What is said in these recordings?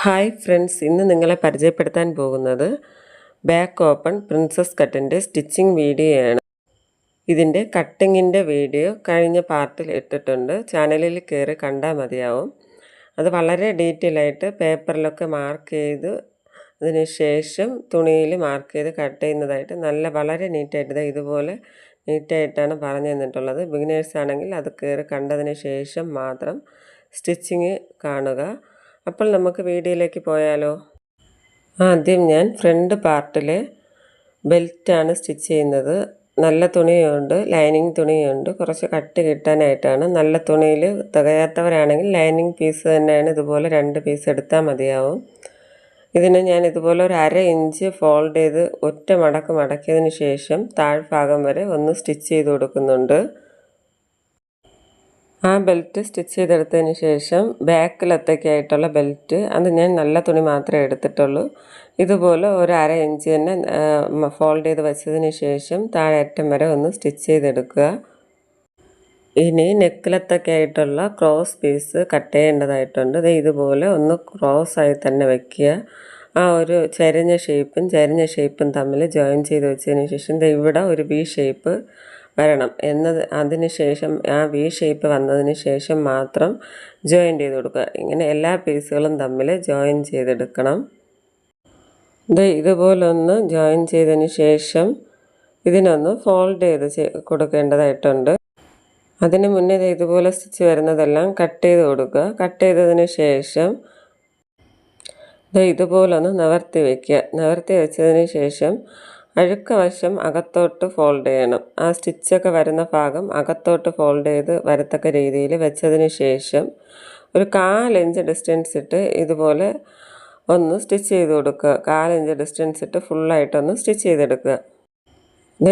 Hi friends, ഇന്ന് നിങ്ങളെ പരിചയപ്പെടുത്താൻ പോകുന്നത് ബാക്ക് ഓപ്പൺ പ്രിൻസസ് കട്ടിൻ്റെ സ്റ്റിച്ചിങ് വീഡിയോയാണ്. ഇതിൻ്റെ കട്ടിങ്ങിൻ്റെ വീഡിയോ കഴിഞ്ഞ പാർട്ടിൽ ഇട്ടിട്ടുണ്ട്. ചാനലിൽ കയറി കണ്ടാൽ മതിയാവും. അത് വളരെ ഡീറ്റെയിൽ ആയിട്ട് പേപ്പറിലൊക്കെ മാർക്ക് ചെയ്ത് അതിന് ശേഷം തുണിയിൽ മാർക്ക് ചെയ്ത് കട്ട് ചെയ്യുന്നതായിട്ട് വളരെ നീറ്റായിട്ട് ഇതുപോലെ നീറ്റായിട്ടാണ് പറഞ്ഞു തന്നിട്ടുള്ളത്. ബിഗിനേഴ്സ് ആണെങ്കിൽ അത് കയറി കണ്ടതിന് ശേഷം മാത്രം സ്റ്റിച്ചിങ് കാണുക. അപ്പോൾ നമുക്ക് വീഡിയോയിലേക്ക് പോയാലോ. ആദ്യം ഞാൻ ഫ്രണ്ട് പാർട്ടിൽ ബെൽറ്റാണ് സ്റ്റിച്ച് ചെയ്യുന്നത്. നല്ല തുണിയുണ്ട്, ലൈനിങ് തുണിയുണ്ട്. കുറച്ച് കട്ട് കിട്ടാനായിട്ടാണ്. നല്ല തുണിയിൽ തികയാത്തവരാണെങ്കിൽ ലൈനിങ് പീസ് തന്നെയാണ്. ഇതുപോലെ 2 പീസ് എടുത്താൽ മതിയാവും. ഇതിന് ഞാൻ ഇതുപോലെ ഒരു 1/2 ഇഞ്ച് ഫോൾഡ് ചെയ്ത് ഒറ്റ മടക്കിയതിന് ശേഷം താഴ്ഭാഗം വരെ ഒന്ന് സ്റ്റിച്ച് ചെയ്ത് കൊടുക്കുന്നുണ്ട്. ആ ബെൽറ്റ് സ്റ്റിച്ച് ചെയ്തെടുത്തതിന് ശേഷം ബാക്കിലത്തേക്കായിട്ടുള്ള ബെൽറ്റ് അത് ഞാൻ നല്ല തുണി മാത്രമേ എടുത്തിട്ടുള്ളൂ. ഇതുപോലെ ഒരു 1/2 ഇഞ്ച് തന്നെ ഫോൾഡ് ചെയ്ത് വെച്ചതിന് ശേഷം താഴെ അറ്റം വരെ ഒന്ന് സ്റ്റിച്ച് ചെയ്തെടുക്കുക. ഇനി നെക്കിലത്തേക്കായിട്ടുള്ള ക്രോസ് പീസ് കട്ട് ചെയ്യേണ്ടതായിട്ടുണ്ട്. ഇതുപോലെ ഒന്ന് ക്രോസായി തന്നെ വയ്ക്കുക. ആ ഒരു ചരിഞ്ഞ ഷേപ്പും തമ്മിൽ ജോയിൻ ചെയ്ത് വെച്ചതിന് ശേഷം ഇവിടെ ഒരു വി ഷേപ്പ് വരണം അതിന് ശേഷം ആ വി ഷേപ്പ് വന്നതിന് ശേഷം മാത്രം ജോയിൻ ചെയ്ത് കൊടുക്കുക. ഇങ്ങനെ എല്ലാ പീസുകളും തമ്മിൽ ജോയിൻ ചെയ്തെടുക്കണം. ഇതുപോലൊന്ന് ജോയിൻ ചെയ്തതിന് ശേഷം ഇതിനൊന്ന് ഫോൾഡ് ചെയ്ത് കൊടുക്കേണ്ടതായിട്ടുണ്ട്. അതിന് മുന്നേ ഇതുപോലെ സ്റ്റിച്ച് വരുന്നതെല്ലാം കട്ട് ചെയ്ത് കൊടുക്കുക. കട്ട് ചെയ്തതിന് ശേഷം ഇതുപോലൊന്ന് നിവർത്തി വയ്ക്കുക. നിവർത്തി വെച്ചതിന് ശേഷം അഴുക്ക വശം അകത്തോട്ട് ഫോൾഡ് ചെയ്യണം. ആ സ്റ്റിച്ചൊക്കെ വരുന്ന ഭാഗം അകത്തോട്ട് ഫോൾഡ് ചെയ്ത് വരത്തക്ക രീതിയിൽ വെച്ചതിന് ശേഷം ഒരു 1/4 ഇഞ്ച് ഡിസ്റ്റൻസ് ഇട്ട് ഇതുപോലെ ഒന്ന് സ്റ്റിച്ച് ചെയ്ത് കൊടുക്കുക. 1/4 ഇഞ്ച് ഡിസ്റ്റൻസ് ഇട്ട് ഫുള്ളായിട്ടൊന്ന് സ്റ്റിച്ച് ചെയ്തെടുക്കുക.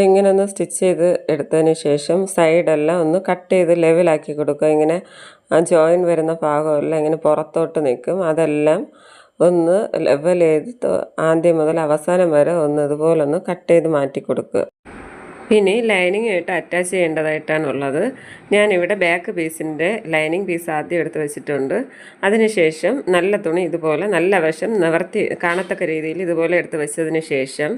ഇങ്ങനെ ഒന്ന് സ്റ്റിച്ച് ചെയ്ത് എടുത്തതിന് ശേഷം സൈഡെല്ലാം ഒന്ന് കട്ട് ചെയ്ത് ലെവലാക്കി കൊടുക്കുക. ഇങ്ങനെ ആ ജോയിൻ വരുന്ന ഭാഗമെല്ലാം ഇങ്ങനെ പുറത്തോട്ട് നിൽക്കും. അതെല്ലാം ഒന്ന് ലെവൽ ചെയ്ത് ആദ്യം മുതൽ അവസാനം വരെ ഒന്ന് ഇതുപോലൊന്ന് കട്ട് ചെയ്ത് മാറ്റി കൊടുക്കുക. ഇനി ലൈനിങ് ആയിട്ട് അറ്റാച്ച് ചെയ്യേണ്ടതായിട്ടാണുള്ളത്. ഞാനിവിടെ ബാക്ക് പീസിൻ്റെ ലൈനിങ് പീസ് ആദ്യം എടുത്ത് വെച്ചിട്ടുണ്ട്. അതിനുശേഷം നല്ല തുണി ഇതുപോലെ നല്ല വശം നിവർത്തി കാണത്തക്ക രീതിയിൽ ഇതുപോലെ എടുത്ത് വെച്ചതിന് ശേഷം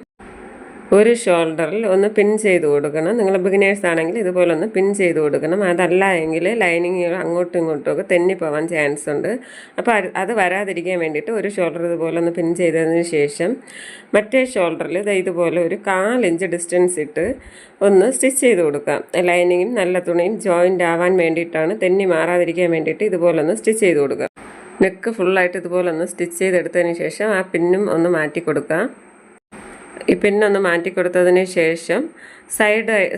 ഒരു ഷോൾഡറിൽ ഒന്ന് പിൻ ചെയ്ത് കൊടുക്കണം. നിങ്ങൾ ബിഗിനേഴ്സ് ആണെങ്കിൽ ഇതുപോലെ ഒന്ന് പിൻ ചെയ്ത് കൊടുക്കണം. അതല്ല എങ്കിൽ ലൈനിങ് അങ്ങോട്ടും ഇങ്ങോട്ടും ഒക്കെ തെന്നിപ്പോവാൻ ചാൻസ് ഉണ്ട്. അപ്പോൾ അത് വരാതിരിക്കാൻ വേണ്ടിയിട്ട് ഒരു ഷോൾഡർ ഇതുപോലെ ഒന്ന് പിൻ ചെയ്തതിന് ശേഷം മറ്റേ ഷോൾഡറിൽ ഇതുപോലെ ഒരു 1/4 ഇഞ്ച് ഡിസ്റ്റൻസ് ഇട്ട് ഒന്ന് സ്റ്റിച്ച് ചെയ്ത് കൊടുക്കാം. ലൈനിങ്ങും നല്ല തുണിയും ജോയിൻ്റ് ആവാൻ വേണ്ടിയിട്ടാണ്, തെന്നി മാറാതിരിക്കാൻ വേണ്ടിയിട്ട് ഇതുപോലെ ഒന്ന് സ്റ്റിച്ച് ചെയ്ത് കൊടുക്കുക. നെക്ക് ഫുള്ളായിട്ട് ഇതുപോലെ ഒന്ന് സ്റ്റിച്ച് ചെയ്തെടുത്തതിന് ശേഷം ആ പിന്നും ഒന്ന് മാറ്റി കൊടുക്കാം. ഈ പിന്നൊന്ന് മാറ്റി കൊടുത്തതിന് ശേഷം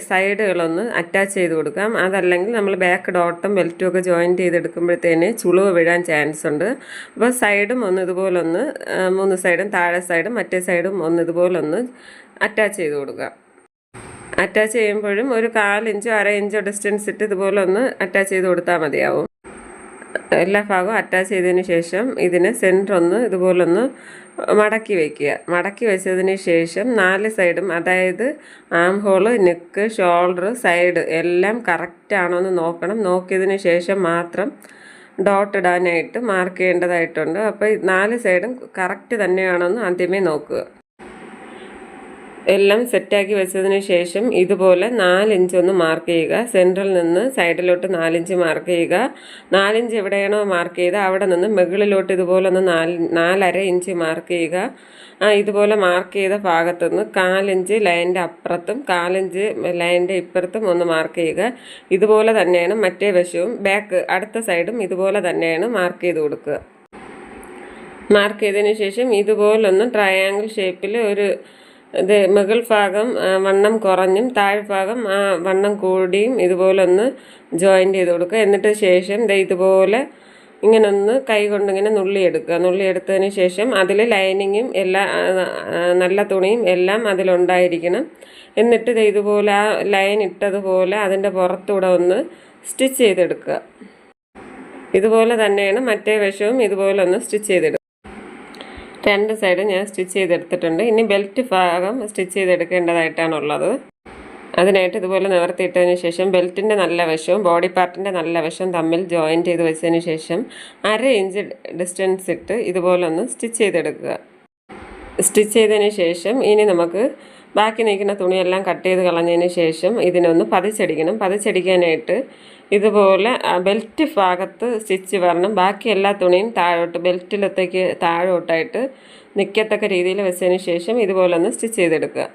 സൈഡുകളൊന്ന് അറ്റാച്ച് ചെയ്ത് കൊടുക്കാം. അതല്ലെങ്കിൽ നമ്മൾ ബാക്ക് ഡോട്ടും ബെൽറ്റും ഒക്കെ ജോയിൻ ചെയ്തെടുക്കുമ്പോഴത്തേന് ചുളിവ് വീഴാൻ ചാൻസ് ഉണ്ട്. അപ്പോൾ സൈഡും ഒന്ന് ഇതുപോലൊന്ന് 3 സൈഡും താഴെ സൈഡും മറ്റേ സൈഡും ഒന്ന് ഇതുപോലൊന്ന് അറ്റാച്ച് ചെയ്ത് കൊടുക്കുക. അറ്റാച്ച് ചെയ്യുമ്പോഴും ഒരു 1/4 ഇഞ്ചോ 1/2 ഇഞ്ചോ ഡിസ്റ്റൻസ് ഇട്ട് ഇതുപോലെ ഒന്ന് അറ്റാച്ച് ചെയ്ത് കൊടുത്താൽ മതിയാവും. എല്ലാ ഭാഗവും അറ്റാച്ച് ചെയ്തതിന് ശേഷം ഇതിന് സെൻറ്റർ ഒന്ന് ഇതുപോലൊന്ന് മടക്കി വയ്ക്കുക. മടക്കി വെച്ചതിന് ശേഷം 4 സൈഡും, അതായത് ആം ഹോള്, നെക്ക്, ഷോൾഡർ, സൈഡ് എല്ലാം കറക്റ്റ് ആണോ എന്ന് നോക്കണം. നോക്കിയതിന് ശേഷം മാത്രം ഡോട്ട് ഇടാനായിട്ട് മാർക്ക് ചെയ്യേണ്ടതായിട്ടുണ്ട്. അപ്പോൾ 4 സൈഡും കറക്റ്റ് തന്നെയാണോ എന്ന് ആദ്യമേ നോക്കുക. എല്ലാം സെറ്റാക്കി വെച്ചതിന് ശേഷം ഇതുപോലെ 4 ഇഞ്ച് ഒന്ന് മാർക്ക് ചെയ്യുക. സെൻട്രൽ നിന്ന് സൈഡിലോട്ട് 4 ഇഞ്ച് മാർക്ക് ചെയ്യുക. 4 ഇഞ്ച് എവിടെയാണോ മാർക്ക് ചെയ്ത് അവിടെ നിന്ന് മുകളിലോട്ട് ഇതുപോലെ ഒന്ന് 4.5 ഇഞ്ച് മാർക്ക് ചെയ്യുക. ഇതുപോലെ മാർക്ക് ചെയ്ത ഭാഗത്തുനിന്ന് 1/4 ഇഞ്ച് ലൈനിൻ്റെ അപ്പുറത്തും 1/4 ഇഞ്ച് ലൈനിൻ്റെ ഇപ്പുറത്തും ഒന്ന് മാർക്ക് ചെയ്യുക. ഇതുപോലെ തന്നെയാണ് മറ്റേ വശവും ബാക്ക് അടുത്ത സൈഡും ഇതുപോലെ തന്നെയാണ് മാർക്ക് ചെയ്ത് കൊടുക്കുക. മാർക്ക് ചെയ്തതിന് ശേഷം ഇതുപോലൊന്ന് ട്രയാങ്കിൾ ഷേപ്പിൽ ഒരു മുകൾ ഭാഗം വണ്ണം കുറഞ്ഞും താഴ്ഭാഗം വണ്ണം കൂടിയും ഇതുപോലൊന്ന് ജോയിൻ്റ് ചെയ്ത് കൊടുക്കുക. എന്നിട്ട് ശേഷം ഇതുപോലെ ഇങ്ങനൊന്ന് കൈ കൊണ്ടിങ്ങനെ നുള്ളിയെടുക്കുക. നുള്ളിയെടുത്തതിന് ശേഷം അതിൽ ലൈനിങ്ങും എല്ലാ നല്ല തുണിയും എല്ലാം അതിലുണ്ടായിരിക്കണം. എന്നിട്ട് ഇതുപോലെ ആ ലൈൻ ഇട്ടതുപോലെ അതിൻ്റെ പുറത്തൂടെ ഒന്ന് സ്റ്റിച്ച് ചെയ്തെടുക്കുക. ഇതുപോലെ തന്നെയാണ് മറ്റേ വശവും ഇതുപോലെ ഒന്ന് സ്റ്റിച്ച് ചെയ്തെടുക്കുക. 2 സൈഡും ഞാൻ സ്റ്റിച്ച് ചെയ്തെടുത്തിട്ടുണ്ട്. ഇനി ബെൽറ്റ് ഭാഗം സ്റ്റിച്ച് ചെയ്തെടുക്കേണ്ടതായിട്ടാണുള്ളത്. അതിനായിട്ട് ഇതുപോലെ നിവർത്തിയിട്ടതിന് ശേഷം ബെൽറ്റിൻ്റെ നല്ല വശവും ബോഡി പാർട്ടിൻ്റെ നല്ല വശവും തമ്മിൽ ജോയിൻ ചെയ്ത് വെച്ചതിന് ശേഷം 1/2 ഇഞ്ച് ഡിസ്റ്റൻസ് ഇട്ട് ഇതുപോലെ ഒന്ന് സ്റ്റിച്ച് ചെയ്തെടുക്കുക. സ്റ്റിച്ച് ചെയ്തതിന് ശേഷം ഇനി നമുക്ക് ബാക്കി നിൽക്കുന്ന തുണിയെല്ലാം കട്ട് ചെയ്ത് കളഞ്ഞതിന് ശേഷം ഇതിനൊന്ന് പതിച്ചടിക്കാനായിട്ട് ഇതുപോലെ ബെൽറ്റ് ഭാഗത്ത് സ്റ്റിച്ച് വരണം. ബാക്കി എല്ലാ തുണിയും താഴോട്ട് ബെൽറ്റിലത്തേക്ക് താഴോട്ടായിട്ട് നിൽക്കത്തക്ക രീതിയിൽ വെച്ചതിന് ശേഷം ഇതുപോലെ ഒന്ന് സ്റ്റിച്ച് ചെയ്തെടുക്കുക.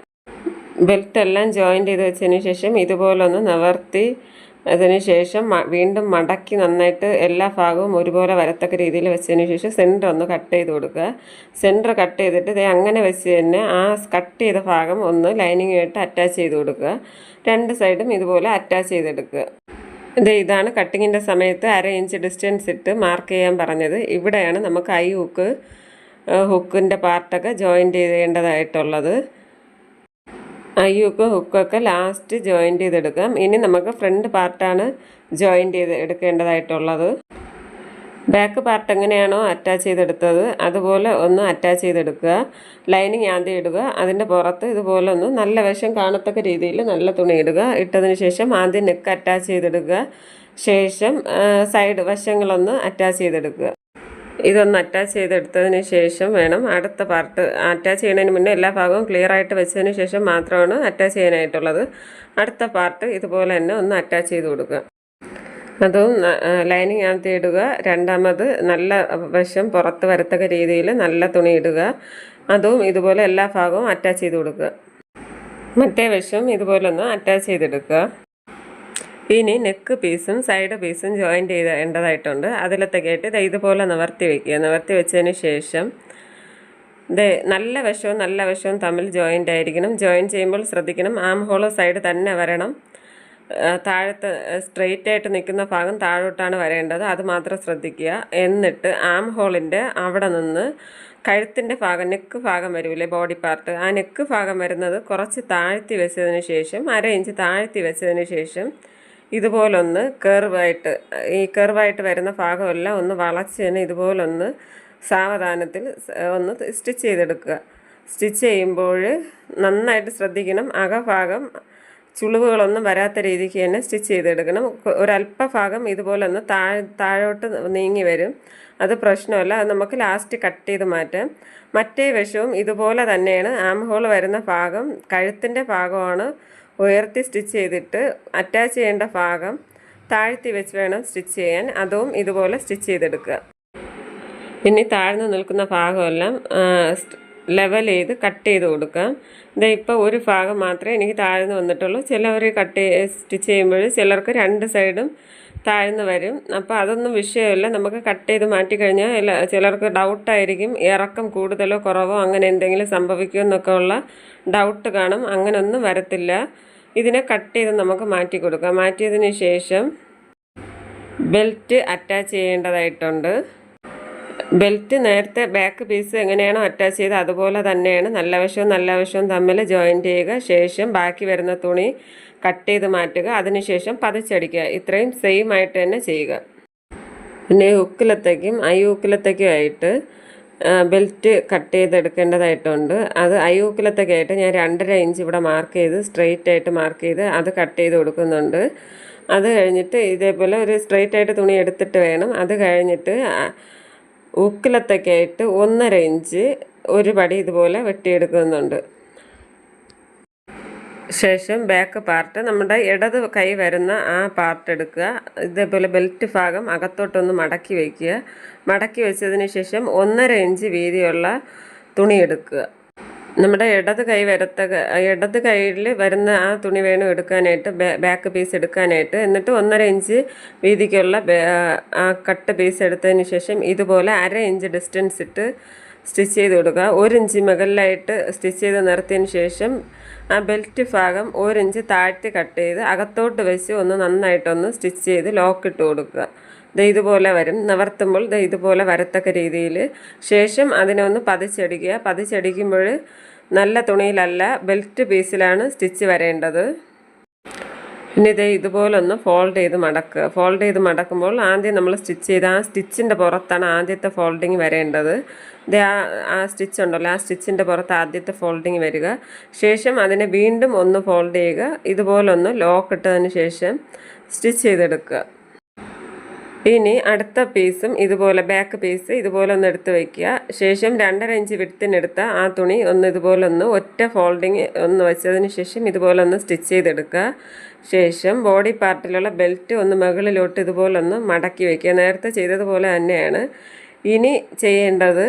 ബെൽറ്റ് എല്ലാം ജോയിൻ ചെയ്ത് വെച്ചതിന് ശേഷം ഇതുപോലെ ഒന്ന് നിവർത്തി അതിന് ശേഷം വീണ്ടും മടക്കി നന്നായിട്ട് എല്ലാ ഭാഗവും ഒരുപോലെ വരത്തക്ക രീതിയിൽ വെച്ചതിന് ശേഷം സെൻറ്റർ ഒന്ന് കട്ട് ചെയ്ത് കൊടുക്കുക. സെൻറ്റർ കട്ട് ചെയ്തിട്ട് ഇത് അങ്ങനെ വെച്ച് തന്നെ ആ കട്ട് ചെയ്ത ഭാഗം ഒന്ന് ലൈനിങ്ങായിട്ട് അറ്റാച്ച് ചെയ്ത് കൊടുക്കുക. 2 സൈഡും ഇതുപോലെ അറ്റാച്ച് ചെയ്തെടുക്കുക. ഇതാണ് കട്ടിങ്ങിൻ്റെ സമയത്ത് 1/2 ഇഞ്ച് ഡിസ്റ്റൻസ് ഇട്ട് മാർക്ക് ചെയ്യാൻ പറഞ്ഞത്. ഇവിടെയാണ് നമുക്ക് ഐ ഹുക്കിൻ്റെ പാർട്ടൊക്കെ ജോയിൻ ചെയ്യേണ്ടതായിട്ടുള്ളത്. ഹുക്കൊക്കെ ലാസ്റ്റ് ജോയിൻ ചെയ്തെടുക്കാം. ഇനി നമുക്ക് ഫ്രണ്ട് പാർട്ടാണ് ജോയിൻ ചെയ്ത് എടുക്കേണ്ടതായിട്ടുള്ളത്. ബാക്ക് പാർട്ട് എങ്ങനെയാണോ അറ്റാച്ച് ചെയ്തെടുത്തത് അതുപോലെ ഒന്ന് അറ്റാച്ച് ചെയ്തെടുക്കുക. ലൈനിങ് ആദ്യം ഇടുക. അതിൻ്റെ പുറത്ത് ഇതുപോലെ ഒന്ന് നല്ല വശം കാണത്തക്ക രീതിയിൽ നല്ല തുണി ഇടുക. ഇട്ടതിന് ശേഷം ആദ്യം നെക്ക് അറ്റാച്ച് ചെയ്തെടുക്കുക. ശേഷം സൈഡ് വശങ്ങളൊന്ന് അറ്റാച്ച് ചെയ്തെടുക്കുക. ഇതൊന്ന് അറ്റാച്ച് ചെയ്തെടുത്തതിന് ശേഷം വേണം അടുത്ത പാർട്ട് അറ്റാച്ച് ചെയ്യുന്നതിന് മുന്നേ എല്ലാ ഭാഗവും ക്ലിയർ ആയിട്ട് വെച്ചതിന് ശേഷം മാത്രമാണ് അറ്റാച്ച് ചെയ്യാനായിട്ടുള്ളത്. അടുത്ത പാർട്ട് ഇതുപോലെ തന്നെ ഒന്ന് അറ്റാച്ച് ചെയ്ത് കൊടുക്കുക. അതും ലൈനിങ് ആദ്യം ഇടുക. രണ്ടാമത് നല്ല വശം പുറത്ത് വരത്തക്ക രീതിയിൽ നല്ല തുണി ഇടുക. അതും ഇതുപോലെ എല്ലാ ഭാഗവും അറ്റാച്ച് ചെയ്ത് കൊടുക്കുക. മറ്റേ വശം ഇതുപോലെ ഒന്ന് അറ്റാച്ച് ചെയ്തെടുക്കുക. ഇനി നെക്ക് പീസും സൈഡ് പീസും ജോയിൻ ചെയ്യേണ്ടതായിട്ടുണ്ട്. അതിലത്തേക്കായിട്ട് ഇതുപോലെ നിവർത്തി വയ്ക്കുക. നിവർത്തി വെച്ചതിന് ശേഷം നല്ല വശവും തമ്മിൽ ജോയിൻ്റ് ആയിരിക്കണം. ജോയിൻ ചെയ്യുമ്പോൾ ശ്രദ്ധിക്കണം, ആം ഹോള് സൈഡ് തന്നെ വരണം. താഴത്തെ സ്ട്രെയിറ്റ് ആയിട്ട് നിൽക്കുന്ന ഭാഗം താഴോട്ടാണ് വരേണ്ടത്. അത് മാത്രം ശ്രദ്ധിക്കുക. എന്നിട്ട് ആം ഹോളിൻ്റെ അവിടെ നിന്ന് കഴുത്തിൻ്റെ ഭാഗം നെക്ക് ഭാഗം വരില്ലേ, ബോഡി പാർട്ട്, ആ നെക്ക് ഭാഗം വരുന്നത് കുറച്ച് താഴ്ത്തി വെച്ചതിന് ശേഷം 1/2 ഇഞ്ച് താഴ്ത്തി വെച്ചതിന് ശേഷം ഇതുപോലൊന്ന് കർവായിട്ട് വരുന്ന ഭാഗമെല്ലാം ഒന്ന് വളച്ചതിന് ഇതുപോലൊന്ന് സാവധാനത്തിൽ ഒന്ന് സ്റ്റിച്ച് ചെയ്തെടുക്കുക. സ്റ്റിച്ച് ചെയ്യുമ്പോൾ നന്നായിട്ട് ശ്രദ്ധിക്കണം, അകഭാഗം ചുളിവുകളൊന്നും വരാത്ത രീതിക്ക് തന്നെ സ്റ്റിച്ച് ചെയ്തെടുക്കണം. ഒരല്പഭാഗം ഇതുപോലൊന്ന് താഴോട്ട് നീങ്ങി വരും. അത് പ്രശ്നമല്ല, അത് നമുക്ക് ലാസ്റ്റ് കട്ട് ചെയ്ത് മാറ്റാം. മറ്റേ വശവും ഇതുപോലെ തന്നെയാണ്. ആം ഹോൾ വരുന്ന ഭാഗം കഴുത്തിൻ്റെ ഭാഗമാണ് ഉയർത്തി സ്റ്റിച്ച് ചെയ്തിട്ട് അറ്റാച്ച് ചെയ്യേണ്ട ഭാഗം താഴ്ത്തി വെച്ച് വേണം സ്റ്റിച്ച് ചെയ്യാൻ. അതും ഇതുപോലെ സ്റ്റിച്ച് ചെയ്തെടുക്കുക. ഇനി താഴ്ന്നു നിൽക്കുന്ന ഭാഗമെല്ലാം ലെവൽ ചെയ്ത് കട്ട് ചെയ്ത് കൊടുക്കാം. ഇപ്പോൾ ഒരു ഭാഗം മാത്രമേ എനിക്ക് താഴ്ന്നു വന്നിട്ടുള്ളൂ. ചിലവർ സ്റ്റിച്ച് ചെയ്യുമ്പോൾ ചിലർക്ക് 2 സൈഡും താഴ്ന്നു വരും. അപ്പോൾ അതൊന്നും വിഷയമില്ല, നമുക്ക് കട്ട് ചെയ്ത് മാറ്റിക്കഴിഞ്ഞാൽ ചിലർക്ക് ഡൗട്ടായിരിക്കും, ഇറക്കം കൂടുതലോ കുറവോ അങ്ങനെ എന്തെങ്കിലും സംഭവിക്കുമെന്നൊക്കെ ഉള്ള ഡൗട്ട് കാണും. അങ്ങനെയൊന്നും വരത്തില്ല. ഇതിനെ കട്ട് ചെയ്ത് നമുക്ക് മാറ്റി കൊടുക്കാം. മാറ്റിയതിന് ശേഷം ബെൽറ്റ് അറ്റാച്ച് ചെയ്യേണ്ടതായിട്ടുണ്ട്. ബെൽറ്റ് നേരത്തെ ബാക്ക് പീസ് എങ്ങനെയാണോ അറ്റാച്ച് ചെയ്ത് അതുപോലെ തന്നെയാണ് നല്ല വശവും തമ്മിൽ ജോയിൻറ്റ് ചെയ്യുക. ശേഷം ബാക്കി വരുന്ന തുണി കട്ട് ചെയ്ത് മാറ്റുക. അതിനുശേഷം പതിച്ചടിക്കുക. ഇത്രയും സെയിം ആയിട്ട് തന്നെ ചെയ്യുക. പിന്നെ ഹുക്കിലത്തേക്കുമായിട്ട് ബെൽറ്റ് കട്ട് ചെയ്തെടുക്കേണ്ടതായിട്ടുണ്ട്. അത് ഹുക്കിലത്തേക്കായിട്ട് ഞാൻ 2.5 ഇഞ്ച് ഇവിടെ മാർക്ക് ചെയ്ത് സ്ട്രെയിറ്റ് ആയിട്ട് മാർക്ക് ചെയ്ത് അത് കട്ട് ചെയ്ത് കൊടുക്കുന്നുണ്ട്. അത് കഴിഞ്ഞിട്ട് ഇതേപോലെ ഒരു സ്ട്രെയിറ്റ് ആയിട്ട് തുണി എടുത്തിട്ട് വേണം. അത് കഴിഞ്ഞിട്ട് ഹുക്കിലത്തേക്കായിട്ട് 1.5 ഇഞ്ച് ഒരു പടി ഇതുപോലെ വെട്ടിയെടുക്കുന്നുണ്ട്. ശേഷം ബാക്ക് പാർട്ട് നമ്മുടെ ഇടത് കൈ വരുന്ന ആ പാർട്ട് എടുക്കുക. ഇതേപോലെ ബെൽറ്റ് ഭാഗം അകത്തോട്ടൊന്ന് മടക്കി വയ്ക്കുക. മടക്കി വെച്ചതിന് ശേഷം 1.5 ഇഞ്ച് വീതിയുള്ള തുണി എടുക്കുക. നമ്മുടെ ഇടത് കൈയിൽ വരുന്ന ആ തുണി വേണം എടുക്കാനായിട്ട്, ബാക്ക് പീസ് എടുക്കാനായിട്ട്. എന്നിട്ട് 1.5 ഇഞ്ച് വീതിക്കുള്ള ആ കട്ട് പീസ് എടുത്തതിന് ശേഷം ഇതുപോലെ 1/2 ഇഞ്ച് ഡിസ്റ്റൻസ് ഇട്ട് സ്റ്റിച്ച് ചെയ്ത് കൊടുക്കുക. 1 ഇഞ്ച് മുകളിലായിട്ട് സ്റ്റിച്ച് ചെയ്ത് നിർത്തിയതിന് ശേഷം ആ ബെൽറ്റ് ഭാഗം 1 ഇഞ്ച് താഴ്ത്തി കട്ട് ചെയ്ത് അകത്തോട്ട് വെച്ച് നന്നായിട്ടൊന്ന് സ്റ്റിച്ച് ചെയ്ത് ലോക്കിട്ട് കൊടുക്കുക. ഇതുപോലെ വരും. നിവർത്തുമ്പോൾ ഇതുപോലെ വരത്തക്ക രീതിയിൽ. ശേഷം അതിനെ ഒന്ന് പതിച്ചടിക്കുക. പതിച്ചടിക്കുമ്പോൾ നല്ല തുണിയിലല്ല, ബെൽറ്റ് പീസിലാണ് സ്റ്റിച്ച് വരേണ്ടത്. ഇനി ഇതേ ഇതുപോലൊന്ന് ഫോൾഡ് ചെയ്ത് മടക്കുക. ഫോൾഡ് ചെയ്ത് മടക്കുമ്പോൾ ആദ്യം നമ്മൾ സ്റ്റിച്ച് ചെയ്ത് ആ സ്റ്റിച്ചിൻ്റെ പുറത്താണ് ആദ്യത്തെ ഫോൾഡിങ് വരേണ്ടത്. ഇത് ആ സ്റ്റിച്ച് ഉണ്ടല്ലോ, ആ സ്റ്റിച്ചിൻ്റെ പുറത്ത് ആദ്യത്തെ ഫോൾഡിങ് വരിക. ശേഷം അതിനെ വീണ്ടും ഒന്ന് ഫോൾഡ് ചെയ്യുക. ഇതുപോലൊന്ന് ലോക്ക് ഇട്ടതിന് ശേഷം സ്റ്റിച്ച് ചെയ്തെടുക്കുക. ഇനി അടുത്ത പീസും ഇതുപോലെ ബാക്ക് പീസ് ഇതുപോലെ ഒന്ന് എടുത്ത് വയ്ക്കുക. ശേഷം 2.5 ഇഞ്ച് വിഡ്ത്തിനെടുത്ത ആ തുണി ഒന്ന് ഇതുപോലൊന്ന് ഒറ്റ ഫോൾഡിങ് ഒന്ന് വെച്ചതിന് ശേഷം ഇതുപോലെ ഒന്ന് സ്റ്റിച്ച് ചെയ്തെടുക്കുക. ശേഷം ബോഡി പാർട്ടിലുള്ള ബെൽറ്റ് ഒന്ന് മുകളിലോട്ട് ഇതുപോലൊന്ന് മടക്കി വയ്ക്കുക. നേരത്തെ ചെയ്തതുപോലെ തന്നെയാണ്. ഇനി ചെയ്യേണ്ടത്